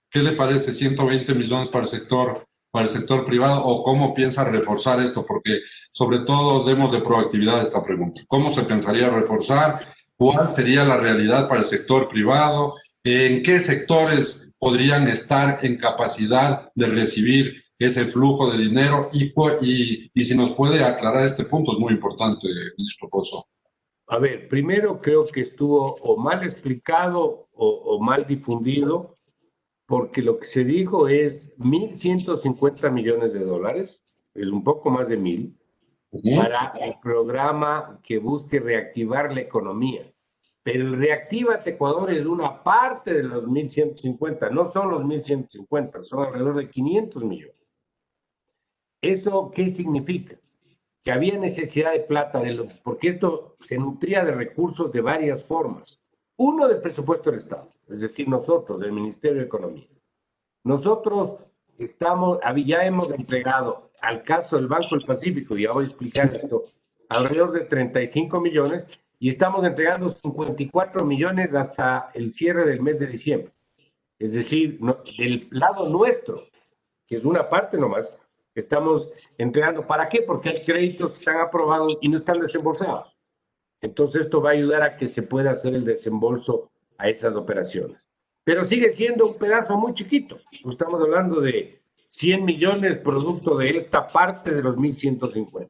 Speaker 5: ¿Qué le parece 120 millones para el sector privado, o cómo piensa reforzar esto? Porque sobre todo demos de proactividad a esta pregunta. ¿Cómo se pensaría reforzar? ¿Cuál sería la realidad para el sector privado? ¿En qué sectores podrían estar en capacidad de recibir ese flujo de dinero? Y si nos puede aclarar este punto, es muy importante, ministro Pozo.
Speaker 6: A ver, primero creo que estuvo o mal explicado o mal difundido, porque lo que se dijo es 1.150 millones de dólares, es un poco más de 1.000, para el programa que busque reactivar la economía. Pero el Reactívate Ecuador es una parte de los 1.150, no son los 1.150, son alrededor de 500 millones. ¿Eso qué significa? Que había necesidad de plata, porque esto se nutría de recursos de varias formas. Uno, del presupuesto del Estado, es decir, nosotros, del Ministerio de Economía. Nosotros ya hemos entregado, al caso del Banco del Pacífico, y ya voy a explicar esto, alrededor de 35 millones, y estamos entregando 54 millones hasta el cierre del mes de diciembre. Es decir, del lado nuestro, que es una parte nomás, estamos entregando. ¿Para qué? Porque hay créditos que están aprobados y no están desembolsados. Entonces esto va a ayudar a que se pueda hacer el desembolso a esas operaciones. Pero sigue siendo un pedazo muy chiquito. Estamos hablando de 100 millones producto de esta parte de los 1.150.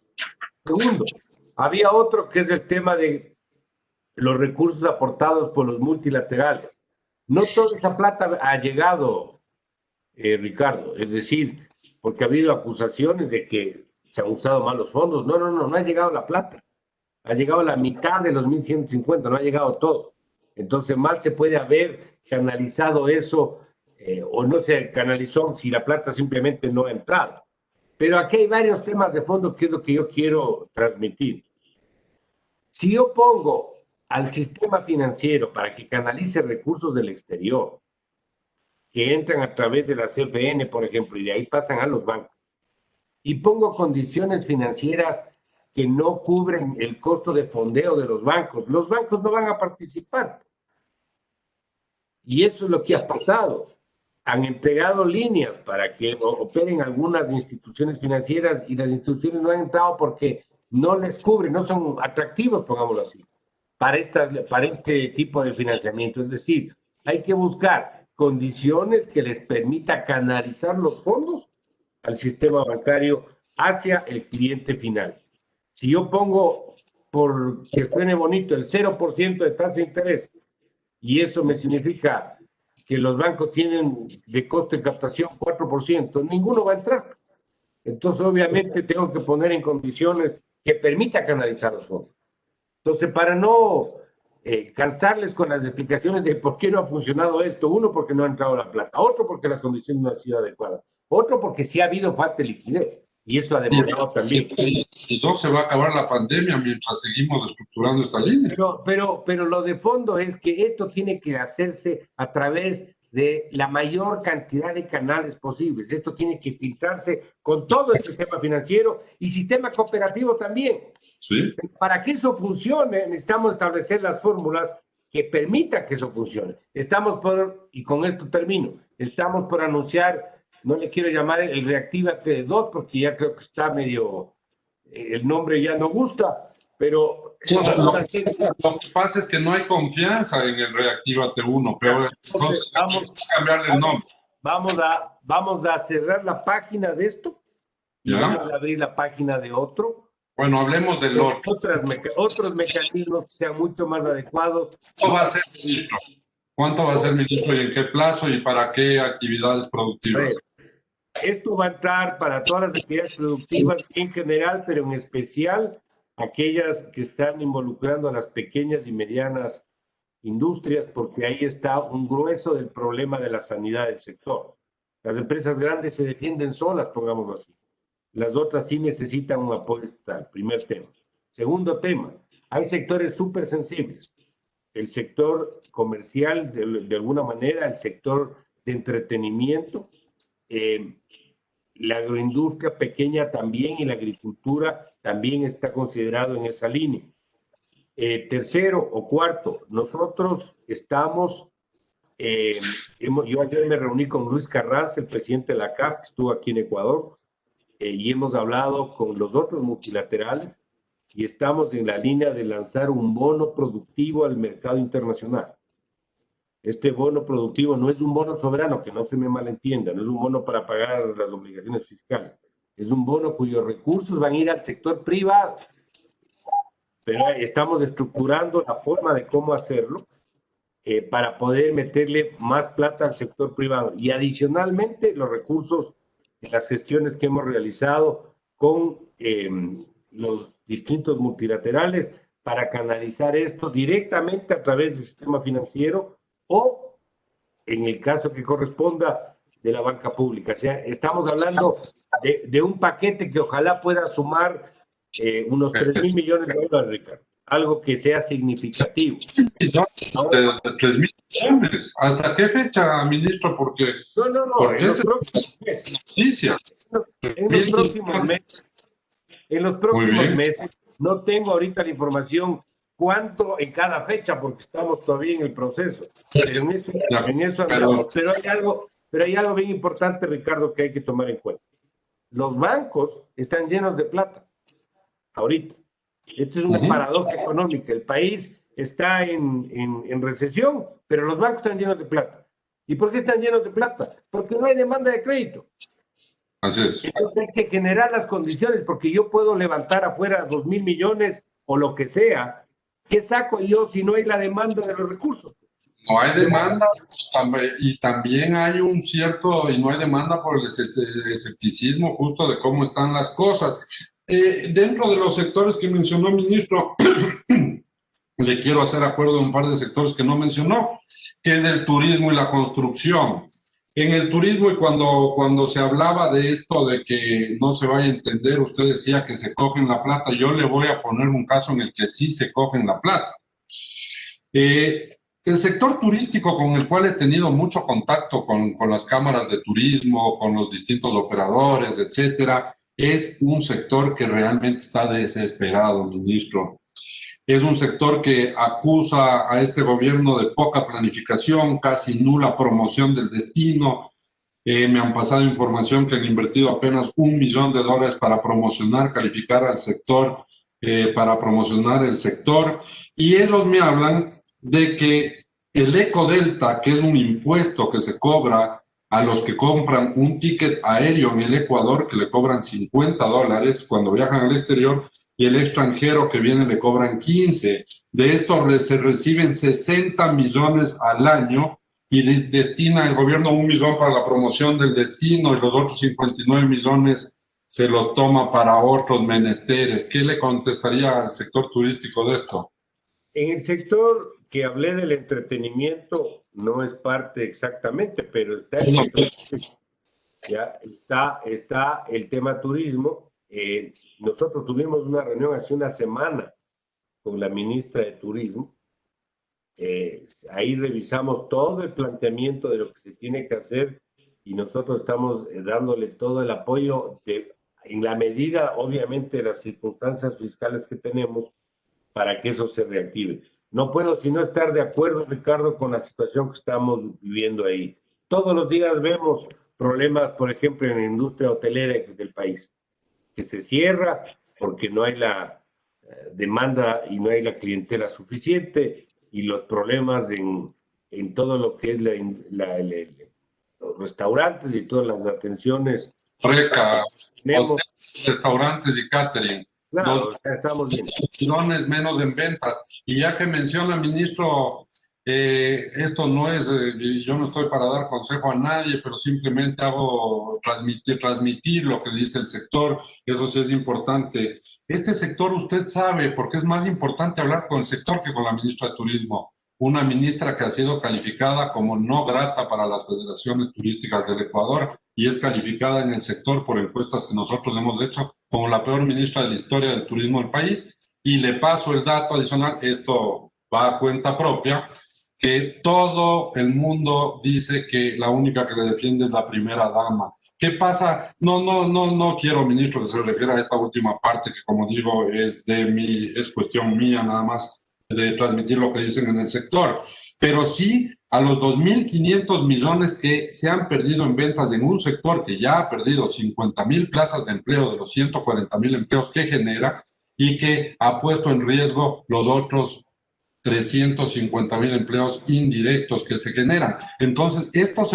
Speaker 6: Segundo, había otro que es el tema de los recursos aportados por los multilaterales. No toda esa plata ha llegado, Ricardo. Es decir, porque ha habido acusaciones de que se han usado mal los fondos. No ha llegado la plata. Ha llegado la mitad de los 1.150, no ha llegado todo. Entonces, mal se puede haber canalizado eso, o no se canalizó si la plata simplemente no ha entrado. Pero aquí hay varios temas de fondo que es lo que yo quiero transmitir. Si yo pongo al sistema financiero para que canalice recursos del exterior, que entran a través de la CFN, por ejemplo, y de ahí pasan a los bancos, y pongo condiciones financieras que no cubren el costo de fondeo de los bancos no van a participar. Y eso es lo que ha pasado. han entregado líneas para que operen algunas instituciones financieras y las instituciones no han entrado porque no les cubren, no son atractivos, pongámoslo así, para este tipo de financiamiento. Es decir, hay que buscar condiciones que les permita canalizar los fondos al sistema bancario hacia el cliente final. Si yo pongo, por que suene bonito, el 0% de tasa de interés, y eso me significa que los bancos tienen de costo de captación 4%, ninguno va a entrar. Entonces, obviamente, tengo que poner en condiciones que permita canalizar los fondos. Entonces, para no cansarles con las explicaciones de por qué no ha funcionado esto, uno, porque no ha entrado la plata, otro, porque las condiciones no han sido adecuadas, otro, porque sí ha habido falta de liquidez, y eso ha demorado también.
Speaker 5: Y no se va a acabar la pandemia mientras seguimos estructurando esta línea.
Speaker 6: Pero lo de fondo es que esto tiene que hacerse a través de la mayor cantidad de canales posibles. Esto tiene que filtrarse con todo el sistema financiero y sistema cooperativo también.
Speaker 5: Sí.
Speaker 6: Para que eso funcione, necesitamos establecer las fórmulas que permitan que eso funcione. Y con esto termino, estamos por anunciar, no le quiero llamar el Reactívate 2 porque ya creo que está medio, el nombre ya no gusta, pero...
Speaker 5: Lo que pasa es que no hay confianza en el Reactívate 1, pero entonces vamos a cambiarle el nombre.
Speaker 6: Vamos a cerrar la página de esto y vamos a abrir la página de otro.
Speaker 5: Bueno, hablemos del otro.
Speaker 6: Otros mecanismos que sean mucho más adecuados.
Speaker 5: ¿Cuánto va a ser, ministro? ¿Cuánto va a ser, ministro, y en qué plazo y para qué actividades productivas?
Speaker 6: Esto va a entrar para todas las actividades productivas en general, pero en especial aquellas que están involucrando a las pequeñas y medianas industrias, porque ahí está un grueso del problema de la sanidad del sector. Las empresas grandes se defienden solas, pongámoslo así. Las otras sí necesitan un apoyo estatal, primer tema. Segundo tema, hay sectores súper sensibles. El sector comercial, de alguna manera, el sector de entretenimiento, la agroindustria pequeña también y la agricultura también está considerado en esa línea. Tercero o cuarto, nosotros estamos, yo ayer me reuní con Luis Carras, el presidente de la CAF, que estuvo aquí en Ecuador, y hemos hablado con los otros multilaterales y estamos en la línea de lanzar un bono productivo al mercado internacional. Este bono productivo no es un bono soberano, que no se me malentienda, no es un bono para pagar las obligaciones fiscales, es un bono cuyos recursos van a ir al sector privado. Pero estamos estructurando la forma de cómo hacerlo para poder meterle más plata al sector privado. Y adicionalmente los recursos de las gestiones que hemos realizado con los distintos multilaterales para canalizar esto directamente a través del sistema financiero o, en el caso que corresponda, de la banca pública. O sea, estamos hablando de un paquete que ojalá pueda sumar unos 3.000 millones de dólares, Ricardo. Algo que sea significativo.
Speaker 5: Sí, son 3.000 millones. ¿Hasta qué fecha, ministro? Porque
Speaker 6: en los próximos meses. En los próximos meses, no tengo ahorita la información cuánto en cada fecha, porque estamos todavía en el proceso. Pero en eso andamos. Pero hay algo bien importante, Ricardo, que hay que tomar en cuenta. Los bancos están llenos de plata ahorita. Esto es una paradoja económica. El país está en recesión, pero los bancos están llenos de plata. ¿Y por qué están llenos de plata? Porque no hay demanda de crédito.
Speaker 5: Así es.
Speaker 6: Entonces hay que generar las condiciones, porque yo puedo levantar afuera 2.000 millones o lo que sea. ¿Qué saco yo si no hay la demanda de los recursos?
Speaker 5: No hay demanda y también hay un cierto, y no hay demanda por el escepticismo justo de cómo están las cosas. Dentro de los sectores que mencionó, ministro, le quiero hacer acuerdo de un par de sectores que no mencionó, que es el turismo y la construcción. En el turismo, y cuando se hablaba de esto de que no se vaya a entender, usted decía que se cogen la plata. Yo le voy a poner un caso en el que sí se cogen la plata. El sector turístico, con el cual he tenido mucho contacto con las cámaras de turismo, con los distintos operadores, etcétera, es un sector que realmente está desesperado, ministro. Es un sector que acusa a este gobierno de poca planificación, casi nula promoción del destino, Me han pasado información que han invertido apenas $1 millón para promocionar, calificar al sector, para promocionar el sector. Y ellos me hablan de que el Ecodelta, que es un impuesto que se cobra a los que compran un ticket aéreo en el Ecuador, que le cobran $50 cuando viajan al exterior, y el extranjero que viene le cobran 15. De esto se reciben 60 millones al año y destina el gobierno 1 millón para la promoción del destino y los otros 59 millones se los toma para otros menesteres. ¿Qué le contestaría al sector turístico de esto?
Speaker 6: En el sector que hablé del entretenimiento no es parte exactamente, pero está el sector, ya está el tema turismo. Nosotros tuvimos una reunión hace una semana con la ministra de Turismo. Ahí revisamos todo el planteamiento de lo que se tiene que hacer y nosotros estamos dándole todo el apoyo en la medida, obviamente, de las circunstancias fiscales que tenemos para que eso se reactive. No puedo sino estar de acuerdo, Ricardo, con la situación que estamos viviendo ahí. Todos los días vemos problemas, por ejemplo, en la industria hotelera del país, que se cierra porque no hay la demanda y no hay la clientela suficiente, y los problemas en todo lo que es los restaurantes y todas las atenciones.
Speaker 5: Hoteles, restaurantes y catering.
Speaker 6: Claro, estamos bien.
Speaker 5: Millones menos en ventas. Y ya que menciona, ministro, esto no es, yo no estoy para dar consejo a nadie, pero simplemente hago transmitir lo que dice el sector, eso sí es importante. Este sector usted sabe, porque es más importante hablar con el sector que con la ministra de Turismo, una ministra que ha sido calificada como no grata para las federaciones turísticas del Ecuador y es calificada en el sector por encuestas que nosotros hemos hecho como la peor ministra de la historia del turismo del país. Y le paso el dato adicional, esto va a cuenta propia, que todo el mundo dice que la única que le defiende es la primera dama. ¿Qué pasa? No quiero, ministro, que se refiera a esta última parte, que como digo, es cuestión mía nada más de transmitir lo que dicen en el sector. Pero sí a los 2.500 millones que se han perdido en ventas en un sector que ya ha perdido 50.000 plazas de empleo de los 140.000 empleos que genera y que ha puesto en riesgo los otros 350.000 empleos indirectos que se generan. Entonces, esto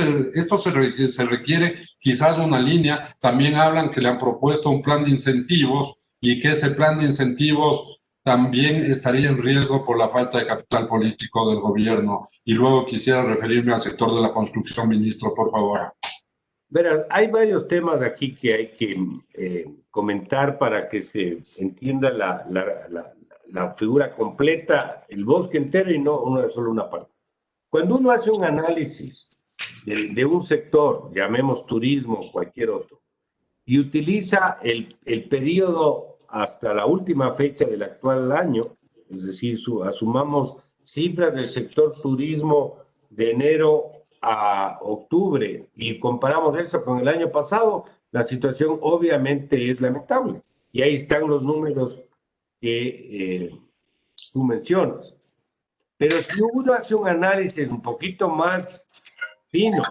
Speaker 5: se requiere quizás una línea. También hablan que le han propuesto un plan de incentivos y que ese plan de incentivos también estaría en riesgo por la falta de capital político del gobierno. Y luego quisiera referirme al sector de la construcción, ministro, por favor.
Speaker 6: Verás, hay varios temas aquí que hay que comentar para que se entienda la figura completa, el bosque entero y no solo una parte. Cuando uno hace un análisis de un sector, llamemos turismo o cualquier otro, y utiliza el periodo hasta la última fecha del actual año, es decir, asumamos cifras del sector turismo de enero a octubre y comparamos eso con el año pasado, la situación obviamente es lamentable. Y ahí están los números que tú mencionas. Pero si uno hace un análisis un poquito más fino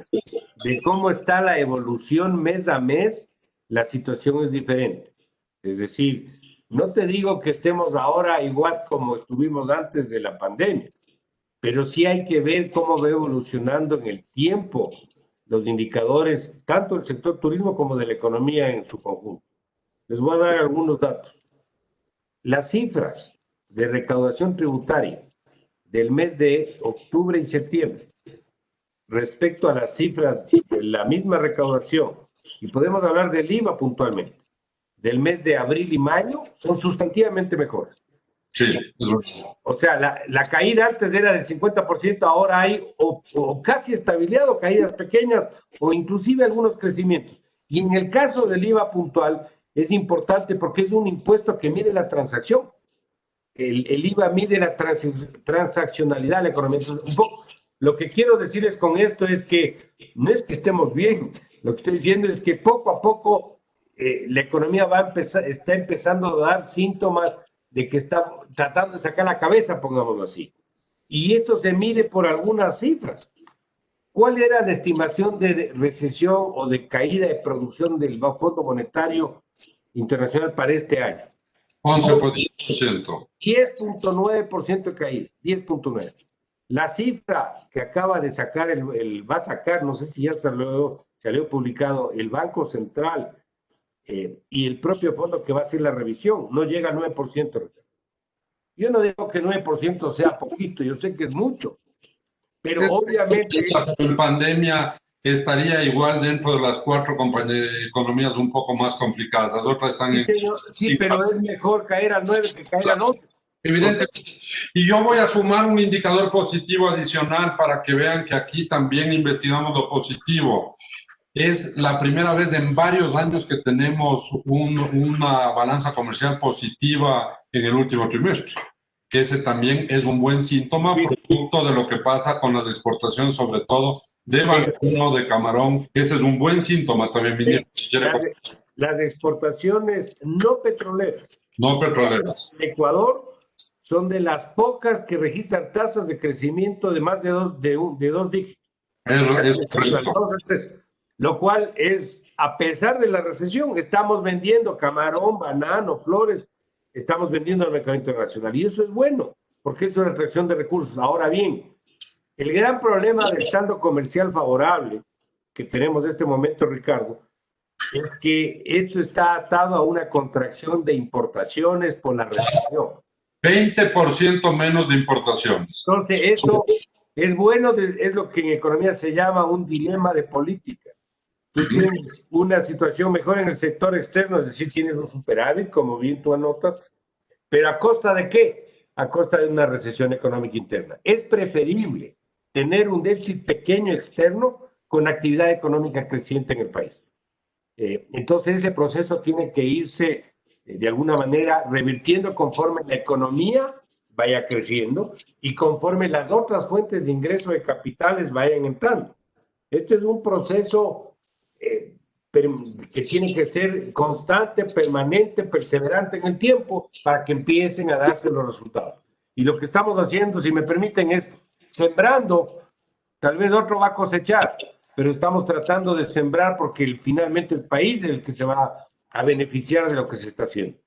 Speaker 6: de cómo está la evolución mes a mes, la situación es diferente. Es decir, no te digo que estemos ahora igual como estuvimos antes de la pandemia, pero sí hay que ver cómo va evolucionando en el tiempo los indicadores, tanto del sector turismo como de la economía en su conjunto. Les voy a dar algunos datos. Las cifras de recaudación tributaria del mes de octubre y septiembre respecto a las cifras de la misma recaudación, y podemos hablar del IVA puntualmente, del mes de abril y mayo, son sustantivamente mejores.
Speaker 5: Sí.
Speaker 6: O sea, la caída antes era del 50%, ahora hay o casi estabilidad o caídas pequeñas o inclusive algunos crecimientos. Y en el caso del IVA puntual es importante porque es un impuesto que mide la transacción. El IVA mide la transaccionalidad de la economía. Entonces, lo que quiero decirles con esto es que no es que estemos bien, lo que estoy diciendo es que poco a poco la economía está empezando a dar síntomas de que está tratando de sacar la cabeza, pongámoslo así. Y esto se mide por algunas cifras. ¿cuál era la estimación de recesión o de caída de producción del Fondo Monetario Internacional para este año?
Speaker 5: 11%.
Speaker 6: 10.9% de caída, 10.9%. La cifra que acaba de sacar, va a sacar, no sé si ya salió publicado, el Banco Central y el propio fondo que va a hacer la revisión, no llega al 9%. Yo no digo que 9% sea poquito, yo sé que es mucho, pero obviamente...
Speaker 5: En pandemia estaría igual dentro de las 4 economías un poco más complicadas. Las otras están en...
Speaker 6: Sí, pero es mejor caer al 9 que caer al 11.
Speaker 5: Evidentemente. Y yo voy a sumar un indicador positivo adicional para que vean que aquí también investigamos lo positivo. Es la primera vez en varios años que tenemos una balanza comercial positiva en el último trimestre, que ese también es un buen síntoma, producto de lo que pasa con las exportaciones, sobre todo de vacuno, de camarón. Ese es un buen síntoma también, ministro. Si quiere...
Speaker 6: Las exportaciones no petroleras.
Speaker 5: No petroleras.
Speaker 6: Ecuador son de las pocas que registran tasas de crecimiento de más de dos dígitos.
Speaker 5: Es correcto.
Speaker 6: Lo cual es, a pesar de la recesión, estamos vendiendo camarón, banano, flores, estamos vendiendo al mercado internacional. Y eso es bueno, porque es una atracción de recursos. Ahora bien, el gran problema del saldo comercial favorable que tenemos en este momento, Ricardo, es que esto está atado a una contracción de importaciones por la recesión.
Speaker 5: 20% menos de importaciones.
Speaker 6: Entonces, eso es bueno, es lo que en economía se llama un dilema de política. Tú tienes una situación mejor en el sector externo, es decir, tienes un superávit, como bien tú anotas, pero ¿a costa de qué? A costa de una recesión económica interna. Es preferible tener un déficit pequeño externo con actividad económica creciente en el país. Entonces, ese proceso tiene que irse de alguna manera revirtiendo conforme la economía vaya creciendo y conforme las otras fuentes de ingreso de capitales vayan entrando. Este es un proceso que tiene que ser constante, permanente, perseverante en el tiempo para que empiecen a darse los resultados. Y lo que estamos haciendo, si me permiten, es sembrando. Tal vez otro va a cosechar, pero estamos tratando de sembrar porque finalmente el país es el que se va a beneficiar de lo que se está haciendo.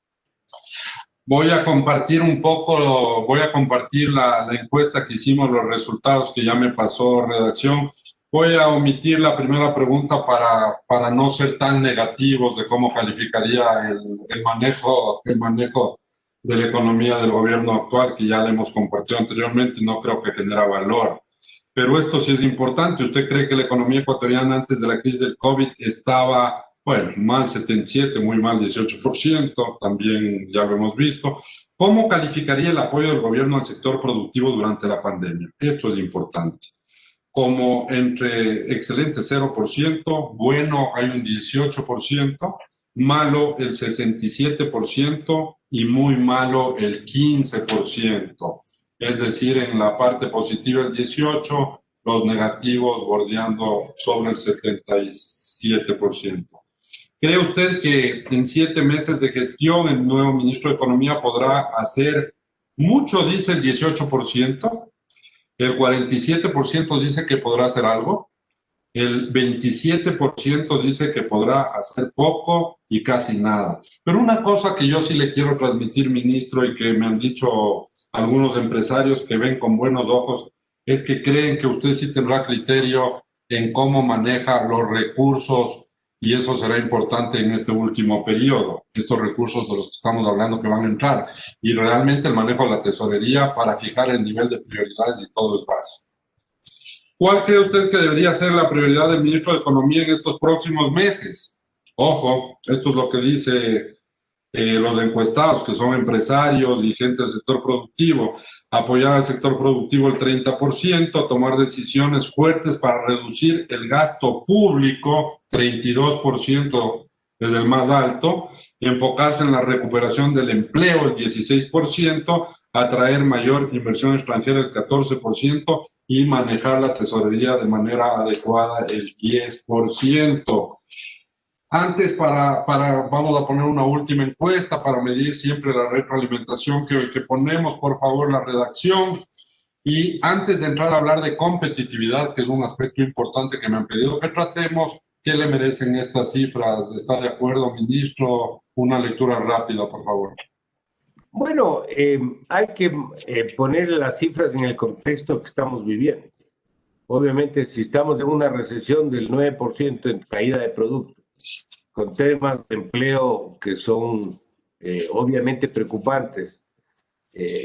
Speaker 5: Voy a compartir la encuesta que hicimos, los resultados que ya me pasó redacción. Voy a omitir la primera pregunta para no ser tan negativos de cómo calificaría el manejo de la economía del gobierno actual, que ya le hemos compartido anteriormente y no creo que genera valor. Pero esto sí es importante. ¿Usted cree que la economía ecuatoriana antes de la crisis del COVID estaba, bueno, mal 77, muy mal 18%? También ya lo hemos visto. ¿Cómo calificaría el apoyo del gobierno al sector productivo durante la pandemia? Esto es importante. Como entre excelente 0%, bueno hay un 18%, malo el 67% y muy malo el 15%. Es decir, en la parte positiva el 18%, los negativos bordeando sobre el 77%. ¿Cree usted que en 7 meses de gestión el nuevo ministro de Economía podrá hacer mucho, dice el 18%? El 47% dice que podrá hacer algo, el 27% dice que podrá hacer poco y casi nada. Pero una cosa que yo sí le quiero transmitir, ministro, y que me han dicho algunos empresarios que ven con buenos ojos, es que creen que usted sí tendrá criterio en cómo maneja los recursos, y eso será importante en este último periodo, estos recursos de los que estamos hablando que van a entrar, y realmente el manejo de la tesorería para fijar el nivel de prioridades y todo es básico. ¿Cuál cree usted que debería ser la prioridad del ministro de Economía en estos próximos meses? Ojo, esto es lo que dice los encuestados, que son empresarios y gente del sector productivo. Apoyar al sector productivo el 30%, tomar decisiones fuertes para reducir el gasto público, 32% es el más alto, enfocarse en la recuperación del empleo, el 16%, atraer mayor inversión extranjera, el 14%, y manejar la tesorería de manera adecuada, el 10%. Antes, vamos a poner una última encuesta para medir siempre la retroalimentación que ponemos, por favor, la redacción. Y antes de entrar a hablar de competitividad, que es un aspecto importante que me han pedido que tratemos, ¿qué le merecen estas cifras? ¿Está de acuerdo, ministro? Una lectura rápida, por favor.
Speaker 6: Bueno, hay que poner las cifras en el contexto que estamos viviendo. Obviamente, si estamos en una recesión del 9% en caída de productos, con temas de empleo que son obviamente preocupantes,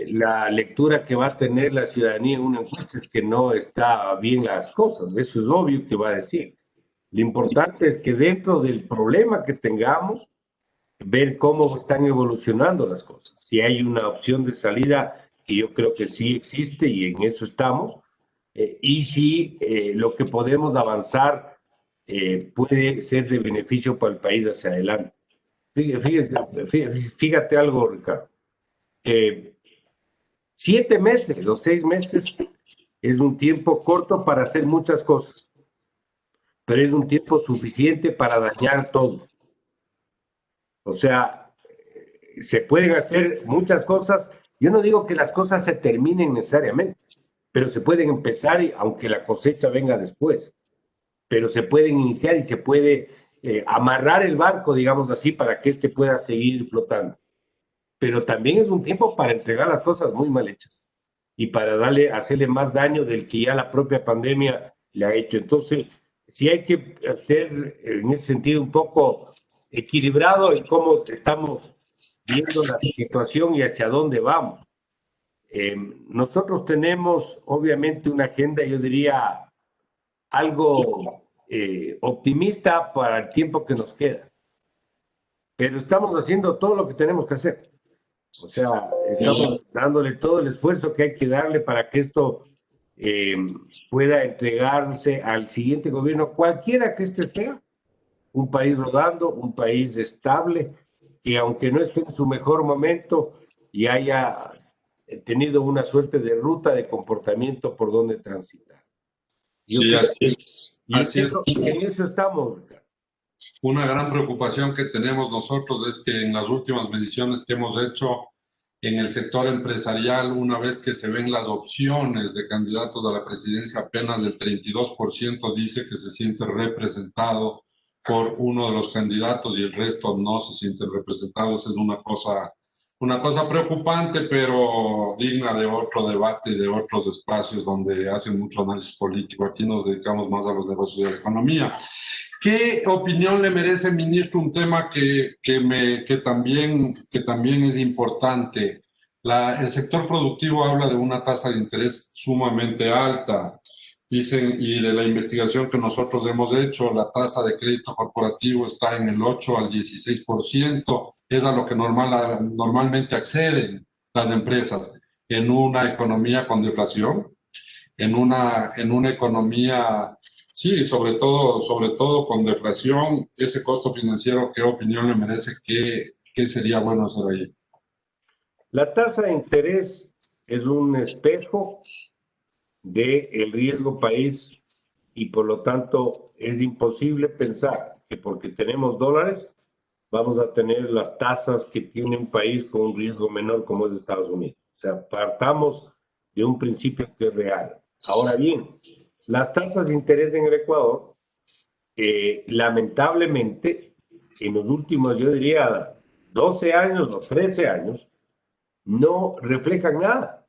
Speaker 6: la lectura que va a tener la ciudadanía en una encuesta es que no está bien las cosas. Eso es obvio que va a decir. Lo importante es que dentro del problema que tengamos, ver cómo están evolucionando las cosas. Si hay una opción de salida, que yo creo que sí existe y en eso estamos, y si lo que podemos avanzar puede ser de beneficio para el país hacia adelante. Fíjate algo, Ricardo. 7 meses o 6 meses es un tiempo corto para hacer muchas cosas, pero es un tiempo suficiente para dañar todo. O sea, se pueden hacer muchas cosas. Yo no digo que las cosas se terminen necesariamente, pero se pueden empezar, aunque la cosecha venga después. Pero se pueden iniciar y se puede amarrar el barco, digamos así, para que éste pueda seguir flotando. Pero también es un tiempo para entregar las cosas muy mal hechas y para hacerle más daño del que ya la propia pandemia le ha hecho. Entonces, sí hay que ser en ese sentido un poco equilibrado en cómo estamos viendo la situación y hacia dónde vamos. Nosotros tenemos obviamente una agenda, yo diría, algo optimista para el tiempo que nos queda, pero estamos haciendo todo lo que tenemos que hacer. O sea, estamos dándole todo el esfuerzo que hay que darle para que esto pueda entregarse al siguiente gobierno, cualquiera que este sea, un país rodando, un país estable, que aunque no esté en su mejor momento y haya tenido una suerte de ruta de comportamiento por donde transitar.
Speaker 5: Sí, así es.
Speaker 6: En eso estamos, Ricardo.
Speaker 5: Una gran preocupación que tenemos nosotros es que en las últimas mediciones que hemos hecho en el sector empresarial, una vez que se ven las opciones de candidatos a la presidencia, apenas el 32% dice que se siente representado por uno de los candidatos y el resto no se sienten representados. Es una cosa preocupante, pero digna de otro debate y de otros espacios donde hacen mucho análisis político. Aquí nos dedicamos más a los negocios de la economía. ¿Qué opinión le merece, ministro, un tema que también es importante? El sector productivo habla de una tasa de interés sumamente alta. Dicen, y de la investigación que nosotros hemos hecho, la tasa de crédito corporativo está en el 8 al 16%, es a lo que normalmente acceden las empresas en una economía con deflación, en una economía, sí, sobre todo con deflación. Ese costo financiero, ¿qué opinión le merece? ¿Qué sería bueno hacer ahí?
Speaker 6: La tasa de interés es un espejo del riesgo país y por lo tanto es imposible pensar que porque tenemos dólares vamos a tener las tasas que tiene un país con un riesgo menor como es Estados Unidos. O sea, partamos de un principio que es real. Ahora bien, las tasas de interés en el Ecuador, lamentablemente, en los últimos, yo diría, 12 años o 13 años, no reflejan nada.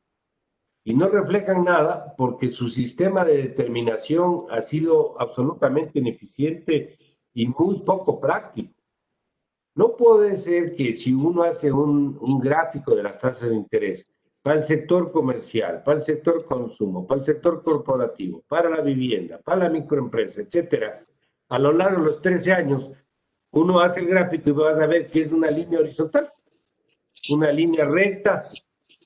Speaker 6: Y no reflejan nada porque su sistema de determinación ha sido absolutamente ineficiente y muy poco práctico. No puede ser que si uno hace un gráfico de las tasas de interés para el sector comercial, para el sector consumo, para el sector corporativo, para la vivienda, para la microempresa, etcétera, a lo largo de los 13 años, uno hace el gráfico y vas a ver que es una línea horizontal, una línea recta.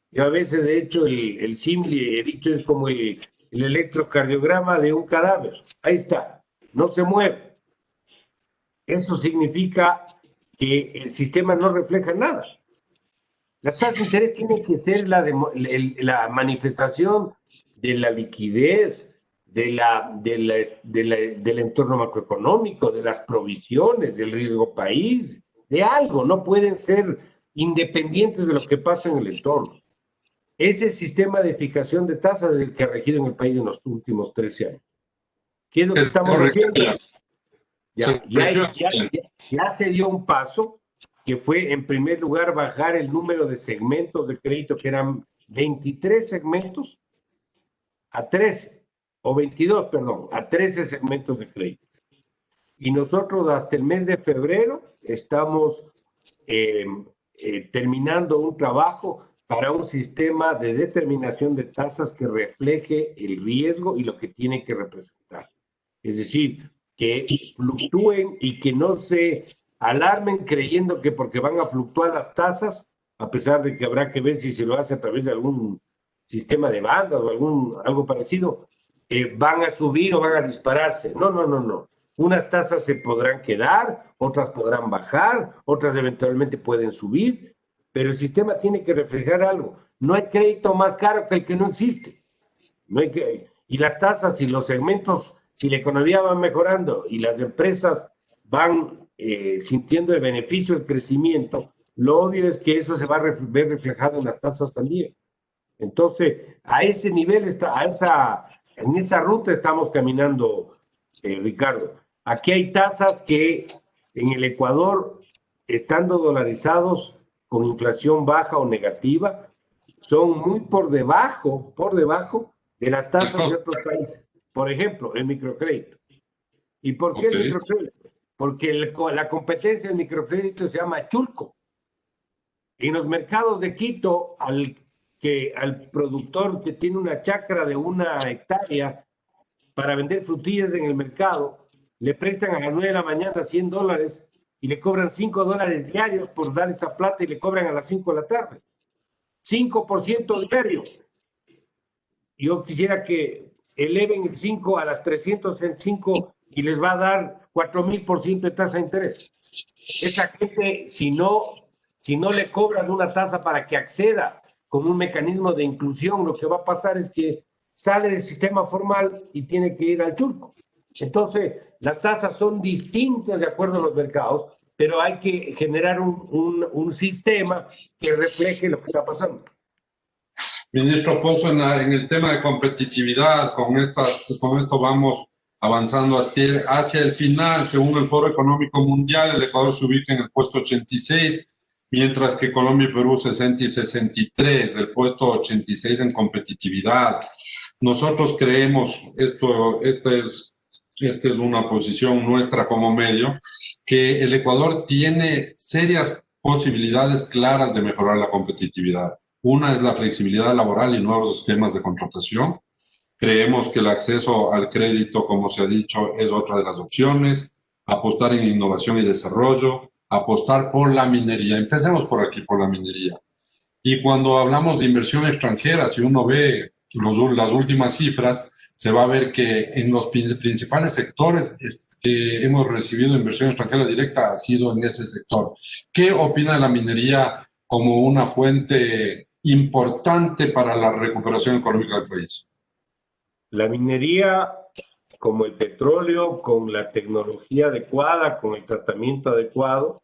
Speaker 6: Y a veces, de hecho, el símil, he dicho, es como el electrocardiograma de un cadáver. Ahí está, no se mueve. Eso significa que el sistema no refleja nada. Las tasas de interés tienen que ser la manifestación de la liquidez, del entorno macroeconómico, de las provisiones, del riesgo país, de algo. No pueden ser independientes de lo que pasa en el entorno. ese sistema de fijación de tasas es el que ha regido en el país en los últimos 13 años. ¿Qué es lo que estamos haciendo? Ya se dio un paso, que fue, en primer lugar, bajar el número de segmentos de crédito, que eran 23 segmentos, a 13, o 22, perdón, a 13 segmentos de crédito. Y nosotros hasta el mes de febrero estamos terminando un trabajo para un sistema de determinación de tasas que refleje el riesgo y lo que tiene que representar. Es decir, que fluctúen y que no se alarmen creyendo que porque van a fluctuar las tasas, a pesar de que habrá que ver si se lo hace a través de algún sistema de bandas o algo parecido, van a subir o van a dispararse. No, no, no, no. Unas tasas se podrán quedar, otras podrán bajar, otras eventualmente pueden subir, pero el sistema tiene que reflejar algo. No hay crédito más caro que el que no existe. No hay y las tasas y los segmentos, si la economía va mejorando y las empresas van sintiendo el beneficio del crecimiento, lo obvio es que eso se va a ver reflejado en las tasas también. Entonces, a ese nivel, en esa ruta estamos caminando, Ricardo. Aquí hay tasas que en el Ecuador, estando dolarizados con inflación baja o negativa, son muy por debajo de las tasas de otros países. Por ejemplo, el microcrédito. ¿Y por qué el microcrédito? Porque la competencia del microcrédito se llama chulco. En los mercados de Quito, al productor que tiene una chacra de 1 hectárea para vender frutillas en el mercado, le prestan a las 9 de la mañana $100 y le cobran $5 diarios por dar esa plata y le cobran a las 5 de la tarde. 5% diario. Yo quisiera que eleven el 5 a las 305 y les va a dar 4,000% de tasa de interés. Esa gente, si no le cobran una tasa para que acceda con un mecanismo de inclusión, lo que va a pasar es que sale del sistema formal y tiene que ir al chulco. Entonces, las tasas son distintas de acuerdo a los mercados, pero hay que generar un sistema que refleje lo que está pasando.
Speaker 5: Ministro Pozo, en el tema de competitividad, con esto vamos avanzando hacia el final. Según el Foro Económico Mundial, el Ecuador se ubica en el puesto 86, mientras que Colombia y Perú 60 y 63, el puesto 86 en competitividad. Nosotros creemos, esta es una posición nuestra como medio, que el Ecuador tiene serias posibilidades claras de mejorar la competitividad. Una es la flexibilidad laboral y nuevos esquemas de contratación. Creemos que el acceso al crédito, como se ha dicho, es otra de las opciones. Apostar en innovación y desarrollo, apostar por la minería. Empecemos por aquí, por la minería. Y cuando hablamos de inversión extranjera, si uno ve las últimas cifras, se va a ver que en los principales sectores que hemos recibido inversión extranjera directa ha sido en ese sector. ¿Qué opina de la minería como una fuente importante para la recuperación económica del país?
Speaker 6: La minería, como el petróleo, con la tecnología adecuada, con el tratamiento adecuado,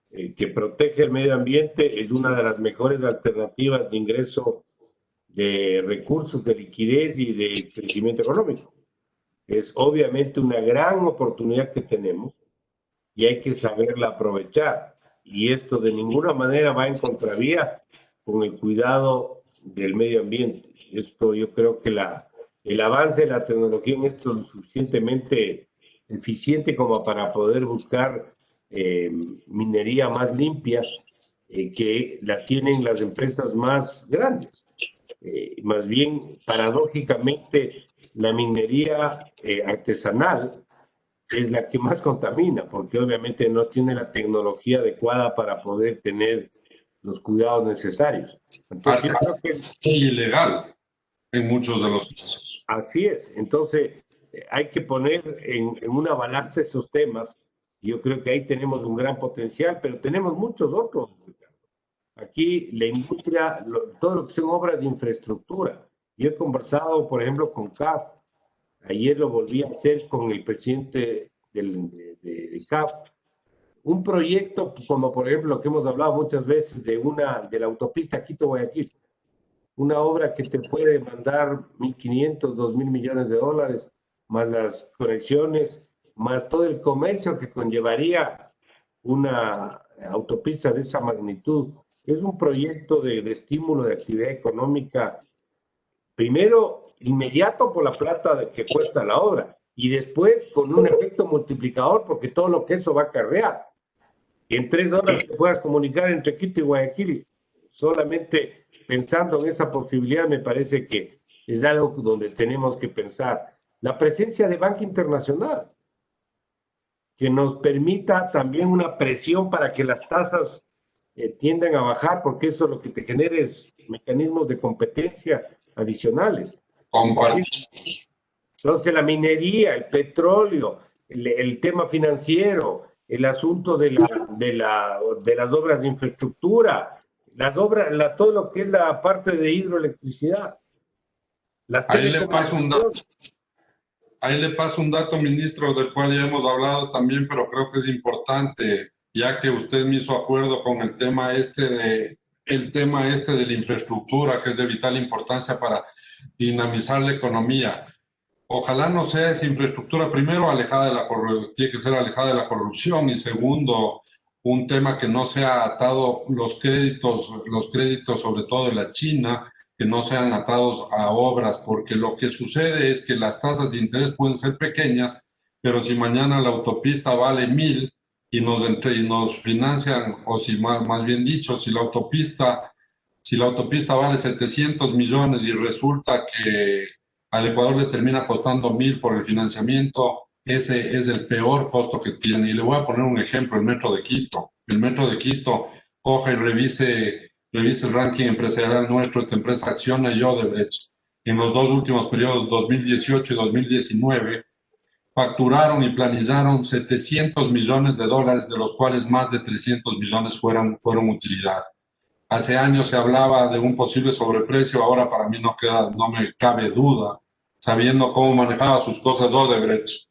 Speaker 6: que protege el medio ambiente, es una de las mejores alternativas de ingreso de recursos, de liquidez y de crecimiento económico. Es obviamente una gran oportunidad que tenemos y hay que saberla aprovechar. Y esto de ninguna manera va en contravía con el cuidado del medio ambiente. Esto yo creo que el avance de la tecnología en esto es lo suficientemente eficiente como para poder buscar minería más limpia que la tienen las empresas más grandes. Más bien, paradójicamente, la minería artesanal es la que más contamina, porque obviamente no tiene la tecnología adecuada para poder tener los cuidados necesarios. Entonces, yo creo que
Speaker 5: es ilegal en muchos de los casos.
Speaker 6: Así es. Entonces, hay que poner en una balanza esos temas. Yo creo que ahí tenemos un gran potencial, pero tenemos muchos otros. Aquí la industria, todo lo que son obras de infraestructura. Yo he conversado, por ejemplo, con CAF. Ayer lo volví a hacer con el presidente de CAF. Un proyecto como, por ejemplo, lo que hemos hablado muchas veces de la autopista Quito-Guayaquil. una obra que te puede mandar 1.500, 2.000 millones de dólares, más las conexiones, más todo el comercio que conllevaría una autopista de esa magnitud. Es un proyecto de estímulo de actividad económica, primero inmediato por la plata que cuesta la obra, y después con un efecto multiplicador, porque todo lo que eso va a acarrear. Y en 3 horas te puedas comunicar entre Quito y Guayaquil. Solamente pensando en esa posibilidad me parece que es algo donde tenemos que pensar. La presencia de banca internacional, que nos permita también una presión para que las tasas tiendan a bajar, porque eso lo que te genera es mecanismos de competencia adicionales.
Speaker 5: Compartimos.
Speaker 6: Entonces la minería, el petróleo, el tema financiero, el asunto de las obras de infraestructura, todo lo que es la parte de hidroelectricidad.
Speaker 5: Ahí le paso un dato, ministro, del cual ya hemos hablado también, pero creo que es importante, ya que usted me hizo acuerdo con el tema este de la infraestructura, que es de vital importancia para dinamizar la economía. Ojalá no sea esa infraestructura, primero, tiene que ser alejada de la corrupción, y segundo, un tema que no sea atado los créditos, sobre todo de la China, que no sean atados a obras, porque lo que sucede es que las tasas de interés pueden ser pequeñas, pero si mañana la autopista vale 1.000 y nos financian, o si más bien dicho, si la autopista vale 700 millones y resulta que al Ecuador le termina costando 1.000 por el financiamiento, ese es el peor costo que tiene. Y le voy a poner un ejemplo, el Metro de Quito. El Metro de Quito, coja y revise el ranking empresarial nuestro, esta empresa Acciona y Odebrecht. En los 2 últimos periodos, 2018 y 2019, facturaron y planillaron 700 millones de dólares, de los cuales más de 300 millones fueron utilidad. Hace años se hablaba de un posible sobreprecio, ahora para mí no me cabe duda, sabiendo cómo manejaba sus cosas Odebrecht,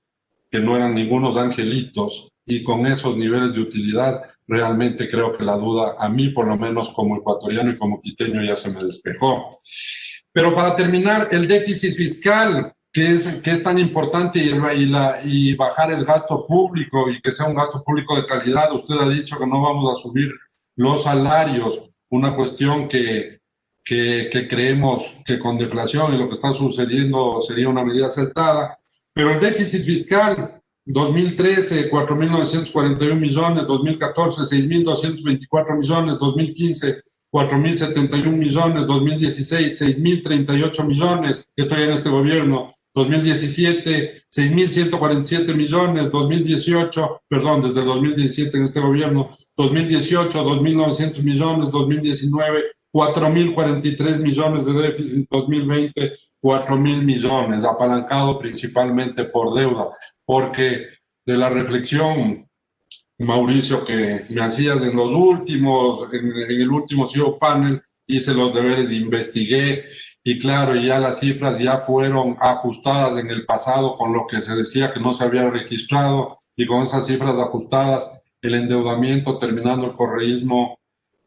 Speaker 5: que no eran ningunos angelitos, y con esos niveles de utilidad, realmente creo que la duda, a mí por lo menos como ecuatoriano y como quiteño, ya se me despejó. Pero para terminar, el déficit fiscal, que es tan importante, y bajar el gasto público, y que sea un gasto público de calidad. Usted ha dicho que no vamos a subir los salarios, una cuestión que creemos que con deflación y lo que está sucediendo sería una medida acertada, pero el déficit fiscal, 2013, 4.941 millones, 2014, 6.224 millones, 2015, 4.071 millones, 2016, 6.038 millones, estoy en este gobierno, 2017, 6.147 millones, 2018, perdón, desde el 2017 en este gobierno, 2018, 2.900 millones, 2019, 4.043 millones de déficit, 2020, 4.000 millones, apalancado principalmente por deuda, porque de la reflexión, Mauricio, que me hacías en el último CEO panel, hice los deberes, investigué, y claro, ya las cifras ya fueron ajustadas en el pasado con lo que se decía que no se había registrado, y con esas cifras ajustadas, el endeudamiento, terminando el correísmo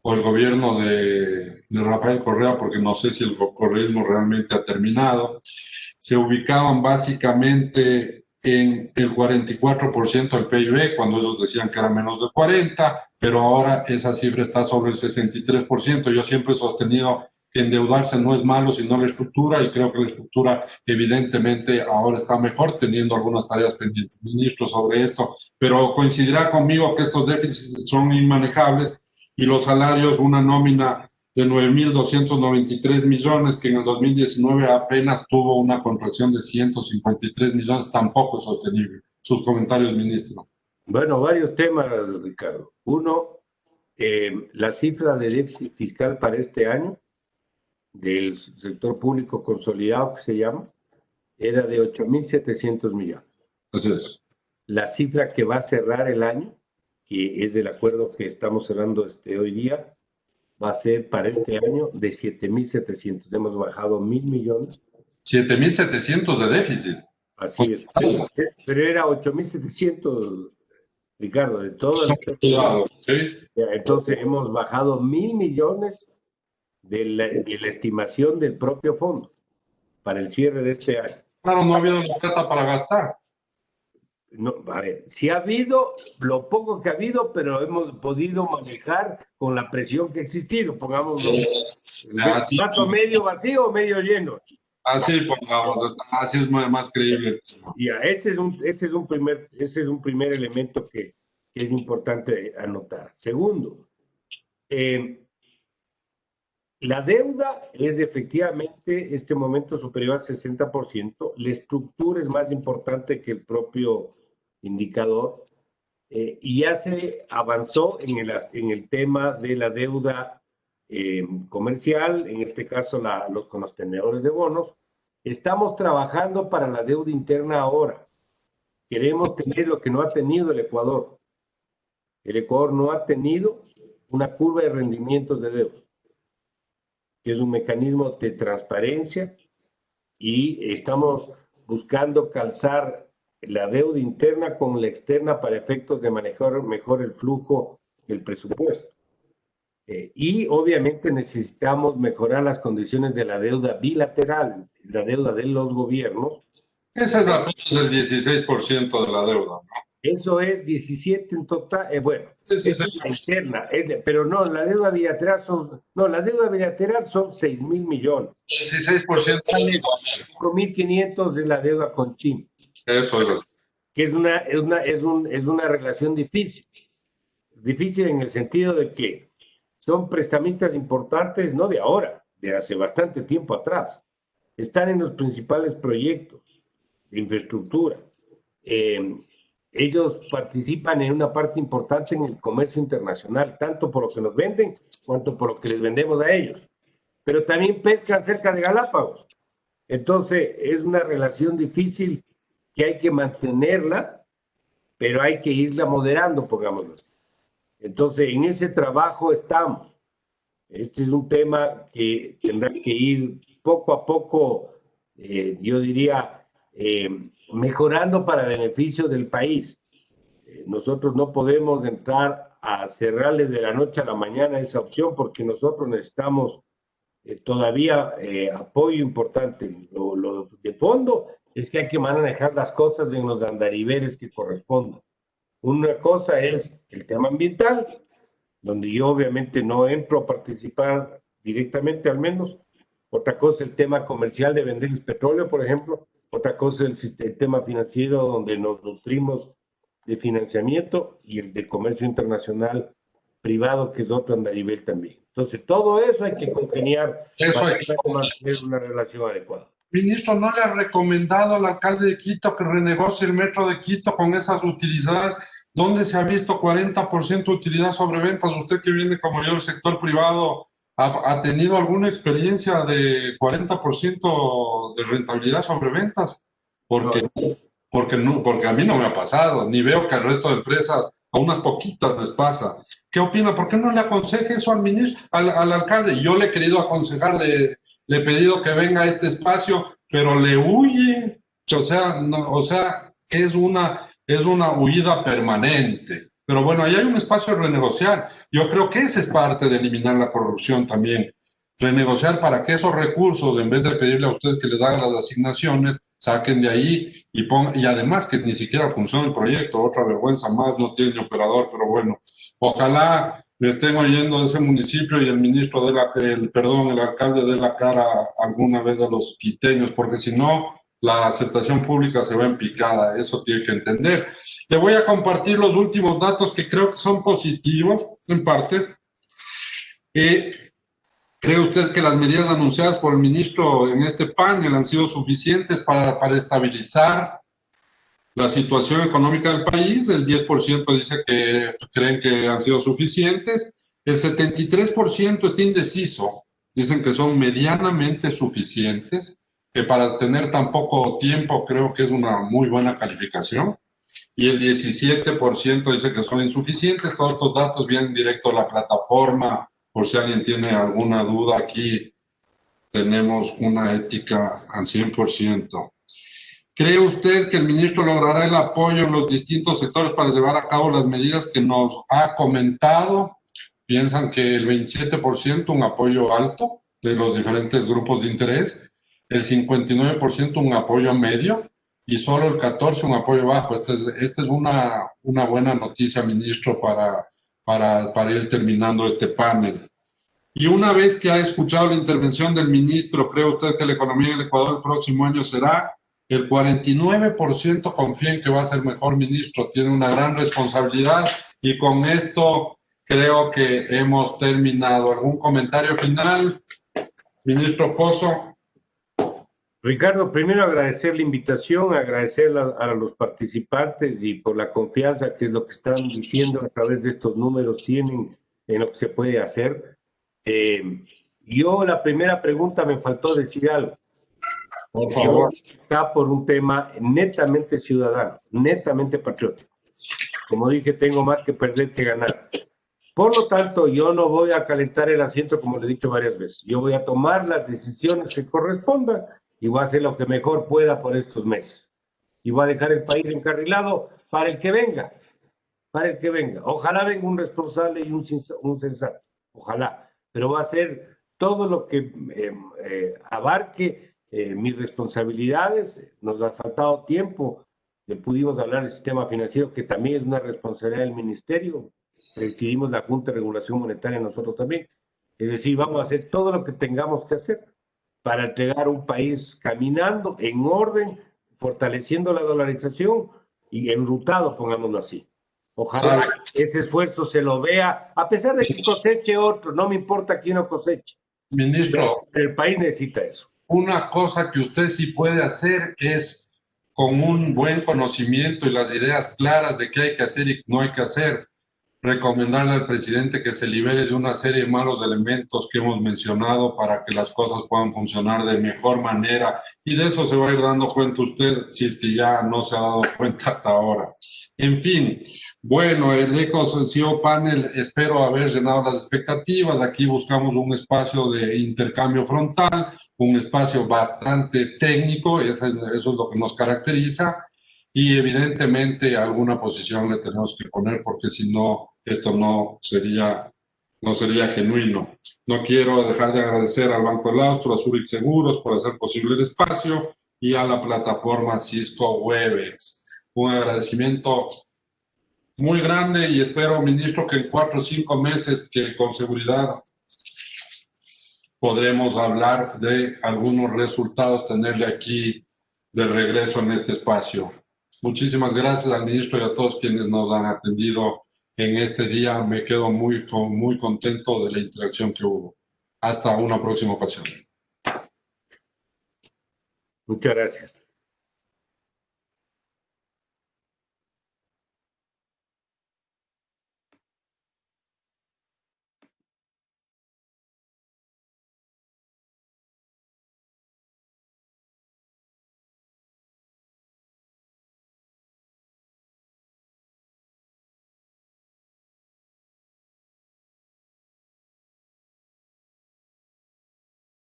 Speaker 5: o el gobierno de Rafael Correa, porque no sé si el correísmo realmente ha terminado, se ubicaban básicamente en el 44% del PIB, cuando ellos decían que era menos del 40%, pero ahora esa cifra está sobre el 63%. Yo siempre he sostenido que endeudarse no es malo, sino la estructura, y creo que la estructura evidentemente ahora está mejor, teniendo algunas tareas pendientes. Ministro, sobre esto, pero coincidirá conmigo que estos déficits son inmanejables, y los salarios, una nómina de 9.293 millones, que en el 2019 apenas tuvo una contracción de 153 millones, tampoco es sostenible. Sus comentarios, ministro.
Speaker 6: Bueno, varios temas, Ricardo. Uno, la cifra de déficit fiscal para este año del sector público consolidado, que se llama, era de 8.700 millones.
Speaker 5: Así es.
Speaker 6: La cifra que va a cerrar el año, que es del acuerdo que estamos cerrando hoy día, va a ser para este año de 7.700. Hemos bajado 1.000 millones.
Speaker 5: 7.700 de déficit.
Speaker 6: Así es. Pero era 8.700, Ricardo, de todo el...
Speaker 5: ¿Sí?
Speaker 6: Entonces hemos bajado 1.000 millones de la estimación del propio fondo para el cierre de este año.
Speaker 5: Claro, no ha habido la plata para gastar.
Speaker 6: No, a ver, sí ha habido, lo poco que ha habido, pero hemos podido manejar con la presión que ha existido, pongámoslo, vaso medio vacío o medio lleno.
Speaker 5: Así, pongamos, así es más creíble.
Speaker 6: Ya, ese es un primer elemento que es importante anotar. Segundo, la deuda es efectivamente este momento superior al 60%. La estructura es más importante que el propio indicador y ya se avanzó en el tema de la deuda comercial, en este caso con los tenedores de bonos. Estamos trabajando para la deuda interna ahora. Queremos tener lo que no ha tenido el Ecuador. El Ecuador no ha tenido una curva de rendimientos de deuda, que es un mecanismo de transparencia, y estamos buscando calzar la deuda interna con la externa para efectos de manejar mejor el flujo del presupuesto. Y obviamente necesitamos mejorar las condiciones de la deuda bilateral, la deuda de los gobiernos.
Speaker 5: Ese es apenas el 16% de la deuda, ¿no?
Speaker 6: Eso es 17 en total, bueno,
Speaker 5: Ese
Speaker 6: es la externa, pero no, la deuda bilateral son 6.000 millones.
Speaker 5: 16%.
Speaker 6: 5.500 de la deuda con China.
Speaker 5: Eso es.
Speaker 6: Que es una relación difícil en el sentido de que son prestamistas importantes, no de ahora, de hace bastante tiempo atrás. Están en los principales proyectos de infraestructura. Ellos participan en una parte importante en el comercio internacional, tanto por lo que nos venden, cuanto por lo que les vendemos a ellos. Pero también pescan cerca de Galápagos. Entonces, es una relación difícil que hay que mantenerla, pero hay que irla moderando, pongámoslo así. Entonces, en ese trabajo estamos. Este es un tema que tendrá que ir poco a poco, yo diría, mejorando para beneficio del país. Nosotros no podemos entrar a cerrarle de la noche a la mañana esa opción, porque nosotros necesitamos todavía apoyo importante. Lo de fondo es que hay que manejar las cosas en los andariveles que correspondan. Una cosa es el tema ambiental, donde yo obviamente no entro a participar directamente, al menos. Otra cosa es el tema comercial de vender el petróleo, por ejemplo. Otra cosa es el tema financiero, donde nos nutrimos de financiamiento, y el de comercio internacional privado, que es otro andarivel también. Entonces, todo eso hay que congeniar para mantener una relación adecuada.
Speaker 5: Ministro, ¿no le ha recomendado al alcalde de Quito que renegocie el metro de Quito con esas utilidades? ¿Dónde se ha visto 40% utilidad sobre ventas? Usted que viene como yo del sector privado, ¿ha tenido alguna experiencia de 40% de rentabilidad sobre ventas? Porque a mí no me ha pasado, ni veo que al resto de empresas, a unas poquitas les pasa. ¿Qué opina? ¿Por qué no le aconseja eso al ministro, al alcalde? Yo le he querido aconsejar, le he pedido que venga a este espacio, pero le huye. O sea, es una huida permanente. Pero bueno, ahí hay un espacio de renegociar. Yo creo que esa es parte de eliminar la corrupción también. Renegociar para que esos recursos, en vez de pedirle a usted que les haga las asignaciones, saquen de ahí y además que ni siquiera funciona el proyecto. Otra vergüenza más, no tiene operador, pero bueno. Ojalá le estén oyendo de ese municipio y el ministro el alcalde dé la cara alguna vez a los quiteños, porque si no, la aceptación pública se va en picada. Eso tiene que entender. Le voy a compartir los últimos datos que creo que son positivos, en parte. ¿Cree usted que las medidas anunciadas por el ministro en este panel han sido suficientes para estabilizar la situación económica del país? El 10% dice que creen que han sido suficientes. El 73% está indeciso. Dicen que son medianamente suficientes, que para tener tan poco tiempo creo que es una muy buena calificación. Y el 17% dice que son insuficientes. Todos estos datos vienen directo a la plataforma. Por si alguien tiene alguna duda, aquí tenemos una ética al 100%. ¿Cree usted que el ministro logrará el apoyo en los distintos sectores para llevar a cabo las medidas que nos ha comentado? piensan que el 27% un apoyo alto de los diferentes grupos de interés, el 59% un apoyo medio y solo el 14% un apoyo bajo. Esta es una buena noticia, ministro, para ir terminando este panel. Y una vez que ha escuchado la intervención del ministro, ¿cree usted que la economía en el Ecuador el próximo año será? El 49% confía en que va a ser mejor, ministro. Tiene una gran responsabilidad y con esto creo que hemos terminado. ¿Algún comentario final, ministro Pozo?
Speaker 6: Ricardo, primero agradecer la invitación, agradecer a los participantes y por la confianza, que es lo que están diciendo a través de estos números, tienen en lo que se puede hacer. Yo la primera pregunta me faltó decir algo.
Speaker 5: Por favor.
Speaker 6: Está por un tema netamente ciudadano, netamente patriótico. Como dije, tengo más que perder que ganar. Por lo tanto, yo no voy a calentar el asiento, como le he dicho varias veces. Yo voy a tomar las decisiones que correspondan y voy a hacer lo que mejor pueda por estos meses. Y voy a dejar el país encarrilado para el que venga. Para el que venga. Ojalá venga un responsable y un sensato. Ojalá. Pero va a hacer todo lo que abarque mis responsabilidades. Nos ha faltado tiempo. Pudimos hablar del sistema financiero, que también es una responsabilidad del ministerio. Presidimos la Junta de Regulación Monetaria nosotros también. Es decir, vamos a hacer todo lo que tengamos que hacer para entregar un país caminando en orden, fortaleciendo la dolarización y enrutado, pongámoslo así. Ojalá ese esfuerzo se lo vea, a pesar de que coseche otro, no me importa quién lo coseche.
Speaker 5: Ministro,
Speaker 6: el país necesita eso.
Speaker 5: Una cosa que usted sí puede hacer es, con un buen conocimiento y las ideas claras de qué hay que hacer y no hay que hacer, recomendarle al presidente que se libere de una serie de malos elementos que hemos mencionado para que las cosas puedan funcionar de mejor manera, y de eso se va a ir dando cuenta usted si es que ya no se ha dado cuenta hasta ahora. En fin, bueno, el EcoCEO Panel, espero haber llenado las expectativas. Aquí buscamos un espacio de intercambio frontal, un espacio bastante técnico, eso es lo que nos caracteriza, y evidentemente alguna posición le tenemos que poner, porque si no, esto no sería genuino. No quiero dejar de agradecer al Banco del Austro, a Zurich Seguros por hacer posible el espacio y a la plataforma Cisco Webex. Un agradecimiento muy grande y espero, ministro, que en 4 o 5 meses que con seguridad podremos hablar de algunos resultados, tenerle aquí de regreso en este espacio. Muchísimas gracias al ministro y a todos quienes nos han atendido en este día. Me quedo muy contento de la interacción que hubo. Hasta una próxima ocasión.
Speaker 6: Muchas gracias.